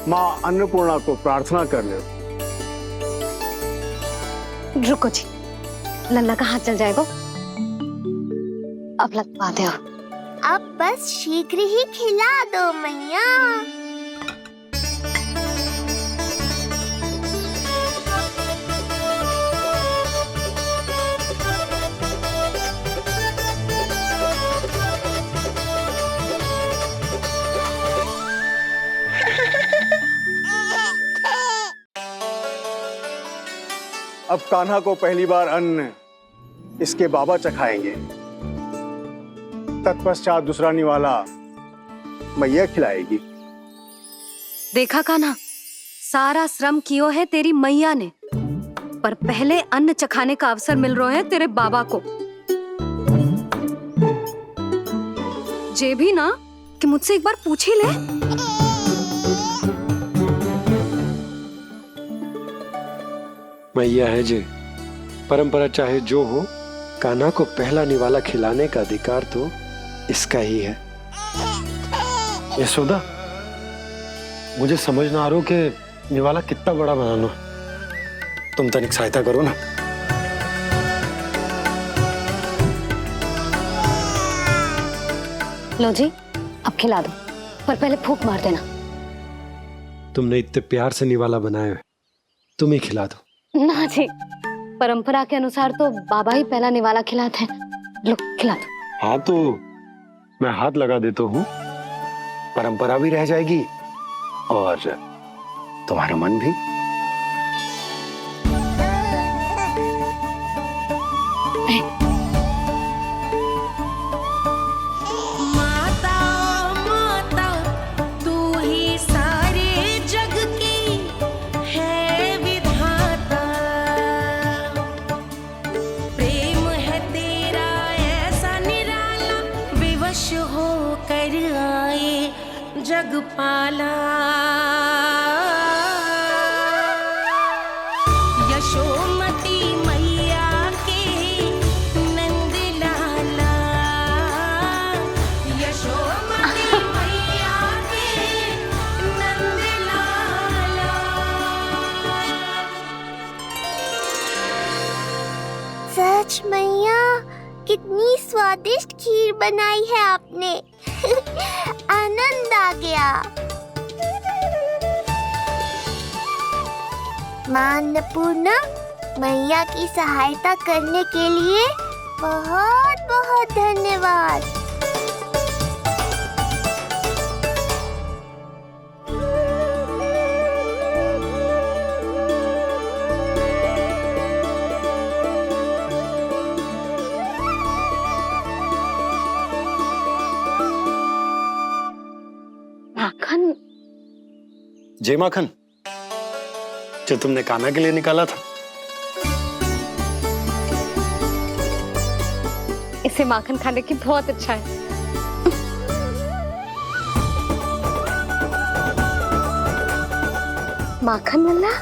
माँ अन्नपूर्णा को प्रार्थना कर लो। रुको जी, लल्ला का हाथ चल जाएगा। अब लगवा दो। अब बस शीघ्र ही खिला दो मैया। अब कान्हा को पहली बार अन्न इसके बाबा चखाएंगे, तत्पश्चात दूसरा निवाला मैया खिलाएगी। देखा कान्हा, सारा श्रम कियो है तेरी मैया ने, पर पहले अन्न चखाने का अवसर मिल रहा है तेरे बाबा को। जे भी ना कि मुझसे एक बार पूछ ही ले। मैया है जी, परंपरा चाहे जो हो, कान्हा को पहला निवाला खिलाने का अधिकार तो इसका ही है। यशोदा, मुझे समझ ना आ रहा कि निवाला कितना बड़ा बनाना। तुम तनिक सहायता करो ना। लो जी, अब खिला दो, पर पहले फूंक मार देना। तुमने इतने प्यार से निवाला बनाया है, तुम ही खिला दो। ना जी, परंपरा के अनुसार तो बाबा ही पहला निवाला खिलाते हैं। लो खिला दो। हाँ तो मैं हाथ लगा देता हूँ, परंपरा भी रह जाएगी और तुम्हारा मन भी। हो जग पाला, यशोमती मैया के नंद लाला, यशोमती मैया के नंद लाला। सच मैया, कितनी स्वादिष्ट खीर बनाई है आपने। आनंद आ गया। मां अन्नपूर्णा, मैया की सहायता करने के लिए बहुत बहुत धन्यवाद। माखन? जय माखन, जो तुमने कान्हा के लिए निकाला था। इसे माखन खाने की बहुत इच्छा है। माखन वाला?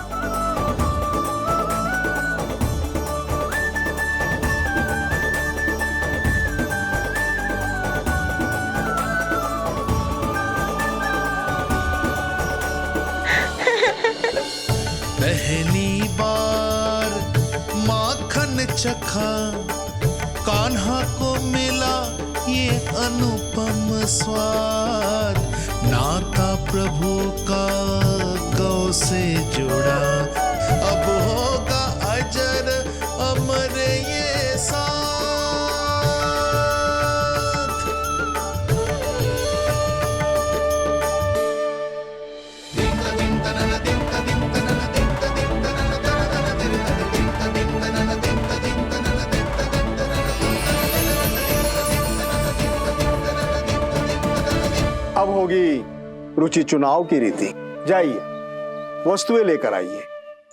पहली बार माखन चखा, कान्हा को मिला ये अनुपम स्वाद। नाता प्रभु का गौ से जुड़ा, अब होगा अजर अमर ये साथ। अब होगी रुचि चुनाव की रीति। जाइए, वस्तुएं लेकर आइए।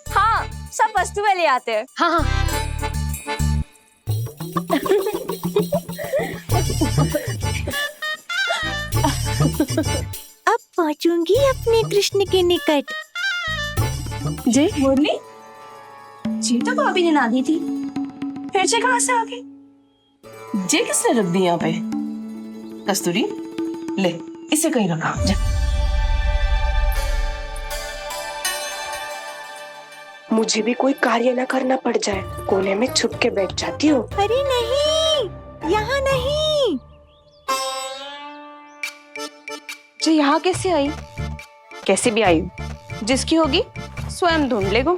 हाँ, सब वस्तुएं ले आते हैं। हाँ हाँ। अब पहुंचूंगी अपने कृष्ण के निकट। जय मुरली, जी तो भाभी ने ला दी थी, फिर से कहाँ से आ गई? जे किसने रख दी यहाँ पे? कस्तूरी, ले इसे कहीं रखा जा। मुझे भी कोई कार्य न करना पड़ जाए, कोने में छुप के बैठ जाती हूँ। अरे नहीं, यहाँ नहीं। जो यहाँ कैसे आई? कैसे भी आई, जिसकी होगी स्वयं ढूंढ लेगो।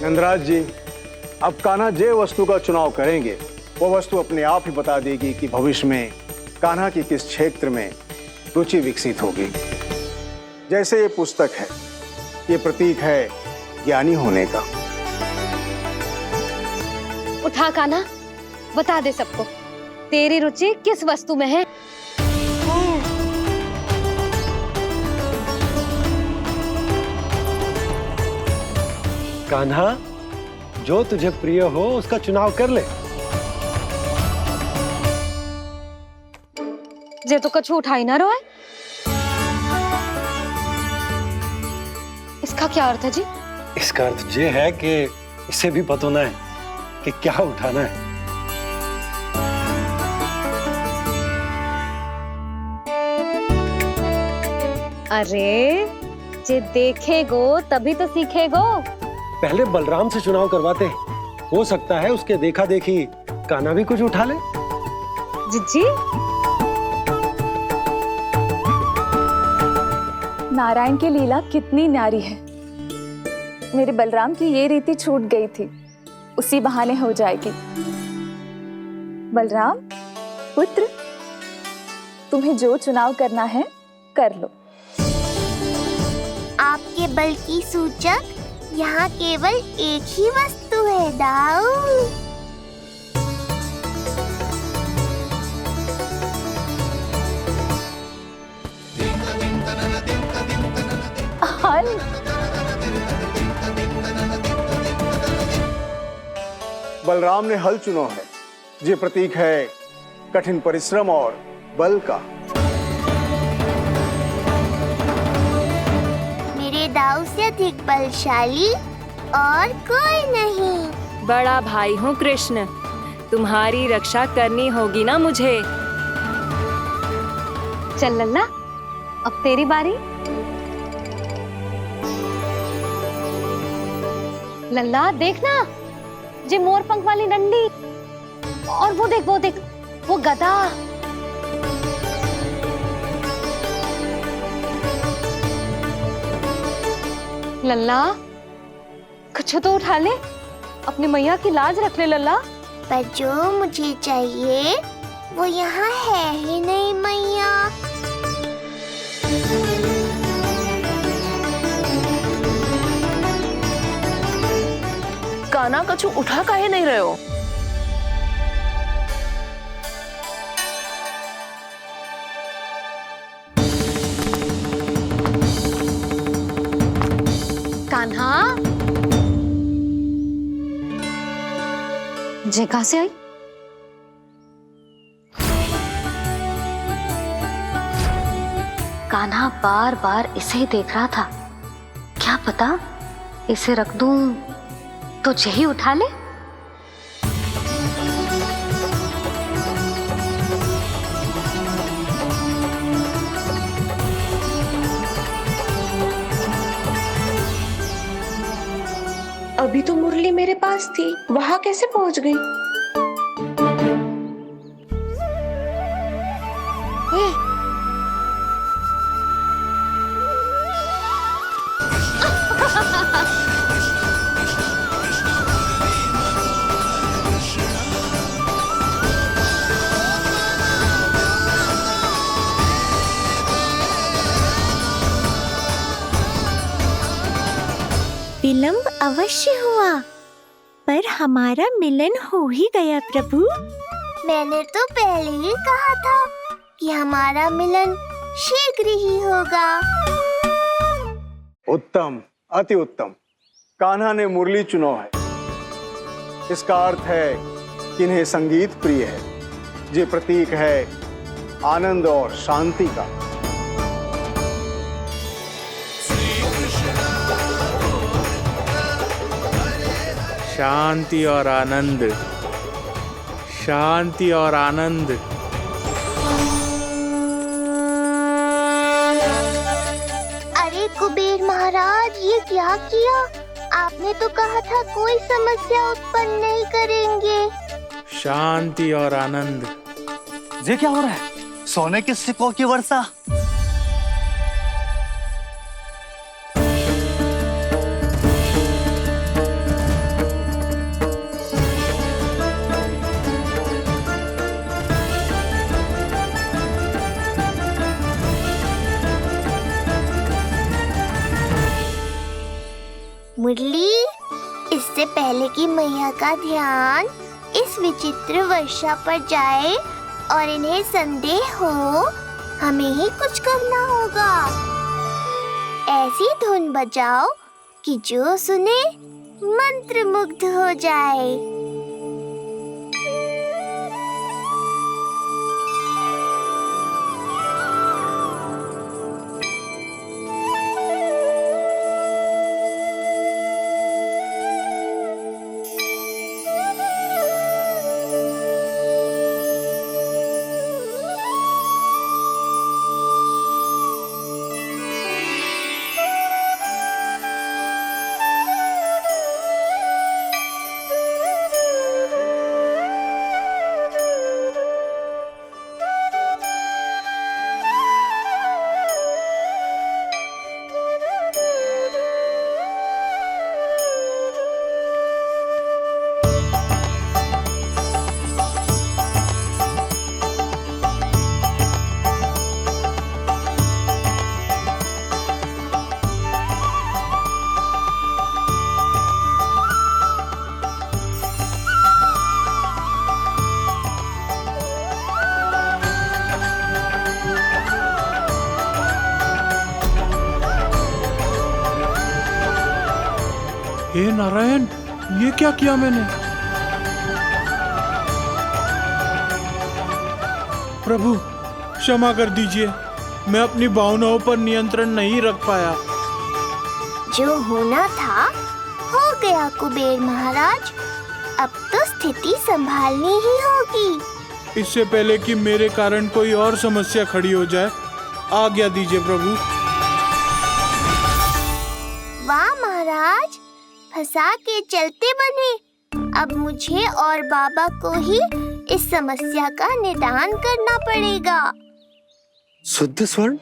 नंदराज जी, अब कान्हा जे वस्तु का चुनाव करेंगे, वो वस्तु अपने आप ही बता देगी कि भविष्य में कान्हा की किस क्षेत्र में रुचि विकसित होगी। जैसे ये पुस्तक है, ये प्रतीक है ज्ञानी होने का। उठा कान्हा, बता दे सबको तेरी रुचि किस वस्तु में है। कान्हा, जो तुझे प्रिय हो उसका चुनाव कर ले। जे तो कछु उठाई ना रोए। इसका क्या अर्थ है जी? इसका अर्थ ये है कि इसे भी पता ना है कि क्या उठाना है। अरे, जे देखेगो तभी तो सीखेगो। पहले बलराम से चुनाव करवाते, हो सकता है उसके देखा देखी कान्हा भी कुछ उठा ले। जिज्जी, नारायण की लीला कितनी न्यारी है। मेरे बलराम की ये रीति छूट गई थी, उसी बहाने हो जाएगी। बलराम पुत्र, तुम्हें जो चुनाव करना है कर लो। आपके बल की सूचक यहाँ केवल एक ही वस्तु है, दाऊ। बलराम ने हल चुनो है, ये प्रतीक है कठिन परिश्रम और बल का। मेरे दाऊ से अधिक बलशाली और कोई नहीं। बड़ा भाई हूँ कृष्ण, तुम्हारी रक्षा करनी होगी ना मुझे। चल लल्ला, अब तेरी बारी। लल्ला देखना, ये मोर पंख वाली डंडी, और वो देख वो गधा। लल्ला कुछ तो उठा ले, अपनी मैया की लाज रख ले लल्ला। पर जो मुझे चाहिए वो यहाँ है ही नहीं मैया। कान्हा कछु उठा काहे नहीं रहे हो? कान्हा, जे कहाँ से आई? कान्हा बार बार इसे ही देख रहा था। क्या पता इसे रख दूं तो यही उठा ले। अभी तो मुरली मेरे पास थी, वहां कैसे पहुंच गई? विलंब अवश्य हुआ, पर हमारा मिलन हो ही गया प्रभु। मैंने तो पहले ही कहा था कि हमारा मिलन शीघ्र ही होगा। उत्तम, अति उत्तम। कान्हा ने मुरली चुना है, इसका अर्थ है कि इन्हें संगीत प्रिय है। ये प्रतीक है आनंद और शांति का। शांति और आनंद, शांति और आनंद। अरे कुबेर महाराज, ये क्या किया? आपने तो कहा था कोई समस्या उत्पन्न नहीं करेंगे। शांति और आनंद। ये क्या हो रहा है? सोने के सिक्कों की वर्षा। मुरली, इससे पहले कि मैया का ध्यान इस विचित्र वर्षा पर जाए और इन्हें संदेह हो, हमें ही कुछ करना होगा। ऐसी धुन बजाओ कि जो सुने मंत्रमुग्ध हो जाए। हे नारायण, ये क्या किया मैंने? प्रभु क्षमा कर दीजिए, मैं अपनी भावनाओं पर नियंत्रण नहीं रख पाया। जो होना था हो गया कुबेर महाराज, अब तो स्थिति संभालनी ही होगी। इससे पहले कि मेरे कारण कोई और समस्या खड़ी हो जाए, आज्ञा दीजिए प्रभु। वाह महाराज, फंसा के चलते बने। अब मुझे और बाबा को ही इस समस्या का निदान करना पड़ेगा। शुद्ध स्वर्ण?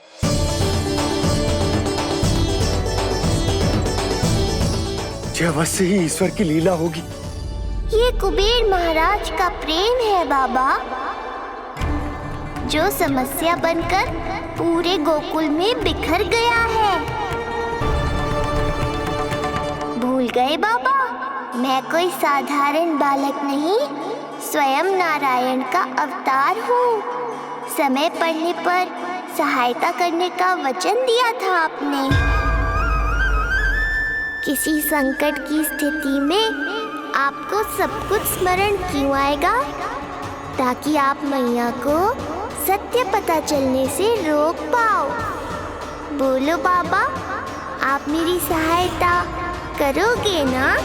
यह अवश्य ही ईश्वर की लीला होगी। ये कुबेर महाराज का प्रेम है बाबा, जो समस्या बनकर पूरे गोकुल में बिखर गया है। भूल गए बाबा, मैं कोई साधारण बालक नहीं, स्वयं नारायण का अवतार हूँ। समय पड़ने पर सहायता करने का वचन दिया था आपने। किसी संकट की स्थिति में आपको सब कुछ स्मरण क्यों आएगा? ताकि आप मैया को सत्य पता चलने से रोक पाओ। बोलो बाबा, आप मेरी सहायता करोगे ना?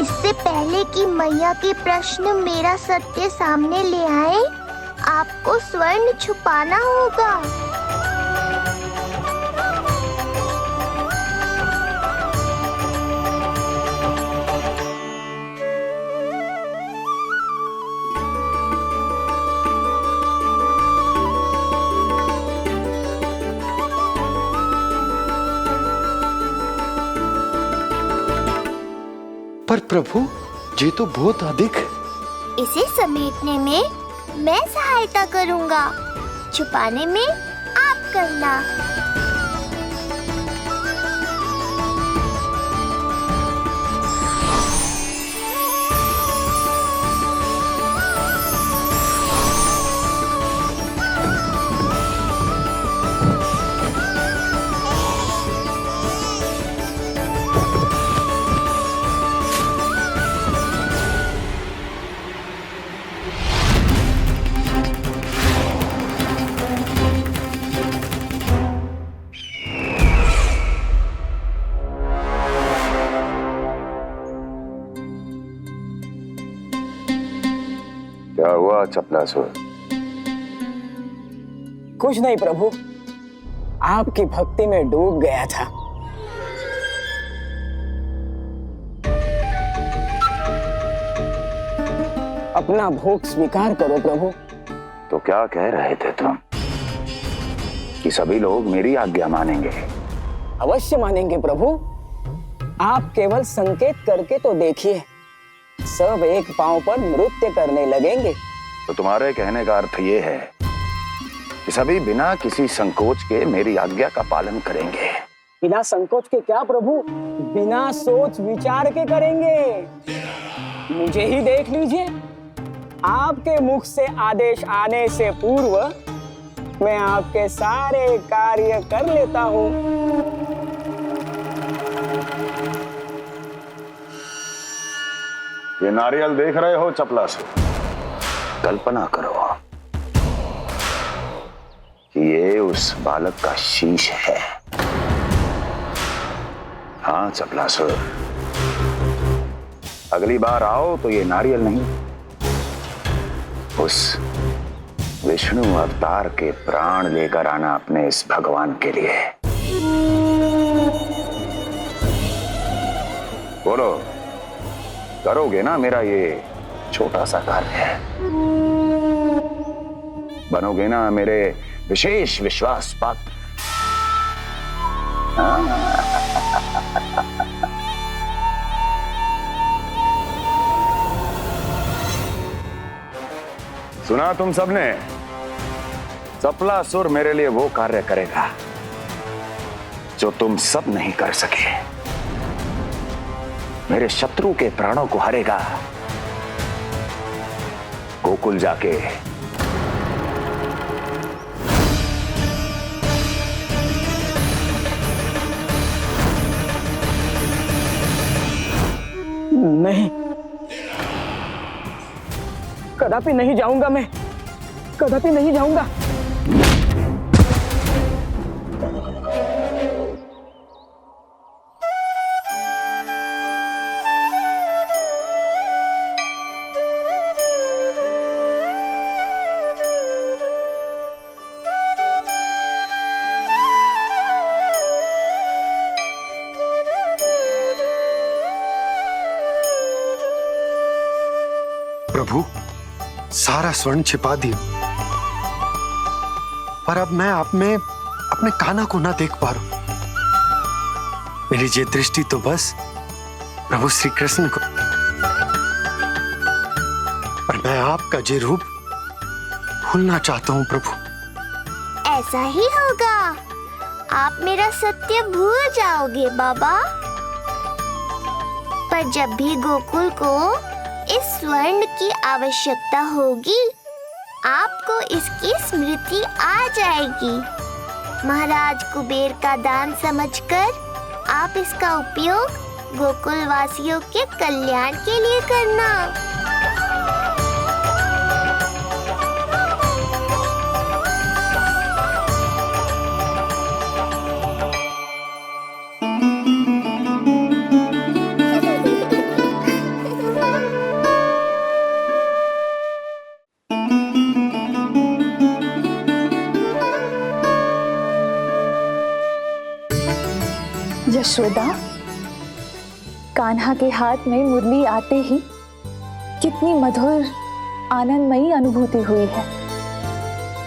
इससे पहले कि मैया के प्रश्न मेरा सत्य सामने ले आए, आपको स्वर्ण छुपाना होगा। पर प्रभु, ये तो बहुत अधिक। इसे समेटने में मैं सहायता करूंगा, छुपाने में आप करना। क्या हुआ चपलासुर? कुछ नहीं प्रभु, आपकी भक्ति में डूब गया था। अपना भोग स्वीकार करो प्रभु। तो क्या कह रहे थे तुम कि सभी लोग मेरी आज्ञा मानेंगे? अवश्य मानेंगे प्रभु। आप केवल संकेत करके तो देखिए, सब एक पांव पर नृत्य करने लगेंगे। तो तुम्हारे कहने का अर्थ ये है कि सभी बिना किसी संकोच के मेरी आज्ञा का पालन करेंगे? बिना संकोच के क्या प्रभु, बिना सोच विचार के करेंगे। मुझे ही देख लीजिए, आपके मुख से आदेश आने से पूर्व मैं आपके सारे कार्य कर लेता हूँ। ये नारियल देख रहे हो चपलासुर? कल्पना करो कि ये उस बालक का शीश है। हाँ चपलासुर, अगली बार आओ तो ये नारियल नहीं, उस विष्णु अवतार के प्राण लेकर आना अपने इस भगवान के लिए। बोलो, करोगे ना मेरा ये छोटा सा कार्य? बनोगे ना मेरे विशेष विश्वास पात्र? सुना तुम सबने? सपलासुर मेरे लिए वो कार्य करेगा जो तुम सब नहीं कर सके। मेरे शत्रु के प्राणों को हरेगा। गोकुल जाके नहीं, कदापि नहीं जाऊंगा। मैं कदापि नहीं जाऊंगा। प्रभु, सारा स्वर्ण छिपा दिया, पर अब मैं आप में अपने कान्हा को ना देख पा रहा हूं। मेरी ये दृष्टि तो बस प्रभु श्री कृष्ण को, पर मैं आपका ये रूप भूलना चाहता हूं प्रभु। ऐसा ही होगा, आप मेरा सत्य भूल जाओगे बाबा। पर जब भी गोकुल को इस स्वर्ण की आवश्यकता होगी, आपको इसकी स्मृति आ जाएगी। महाराज कुबेर का दान समझकर आप इसका उपयोग गोकुल वासियों के कल्याण के लिए करना। यशोदा, कान्हा के हाथ में मुरली आते ही कितनी मधुर आनंदमयी अनुभूति हुई है।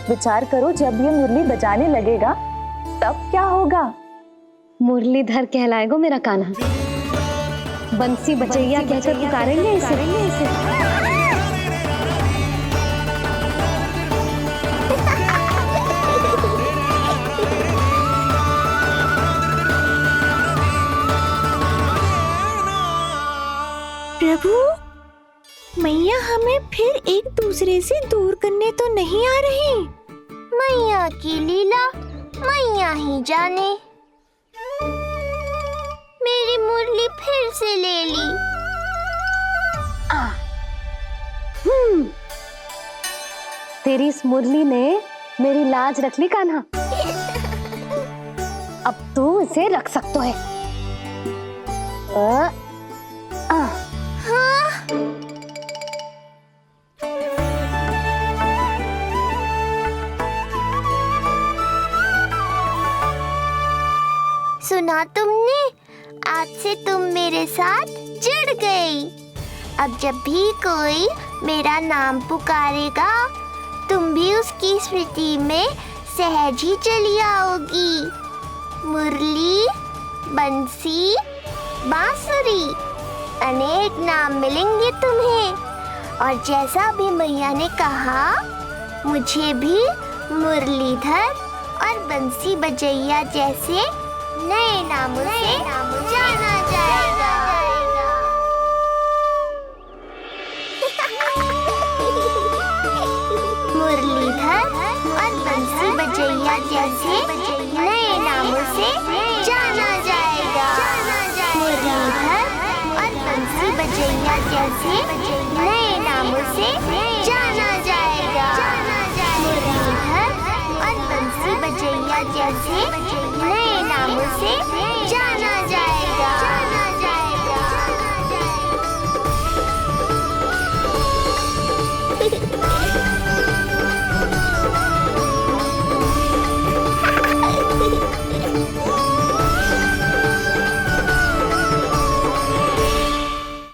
विचार करो, जब ये मुरली बजाने लगेगा तब क्या होगा। मुरलीधर कहलाएगा मेरा कान्हा। बंसी बजैया कहकर पुकारेंगे इसे। प्रभु, मैया हमें फिर एक दूसरे से दूर करने तो नहीं आ रही। मैया की लीला मैया ही जाने। मेरी मुरली फिर से ले ली। तेरी इस मुरली ने मेरी लाज रख ली कान्हा। अब तू इसे रख सकता है। सुना तुमने? आज से तुम मेरे साथ जुड़ गई। अब जब भी कोई मेरा नाम पुकारेगा, तुम भी उसकी स्मृति में सहज ही चली आओगी। मुरली, बंसी, बांसुरी, अनेक नाम मिलेंगे तुम्हें। और जैसा भी मैया ने कहा, मुझे भी मुरलीधर और बंसी बजैया जैसे नए नामों से जाना जाएगा। मुरलीधर और बंसी बजैया जैसे नए नामों से जाना जाएगा। मुरलीधर और बंसी बजैया जैसे नए नामों से जाना जाएगा। मुरलीधर और बंसी बजैया जैसे नए नामों से जाना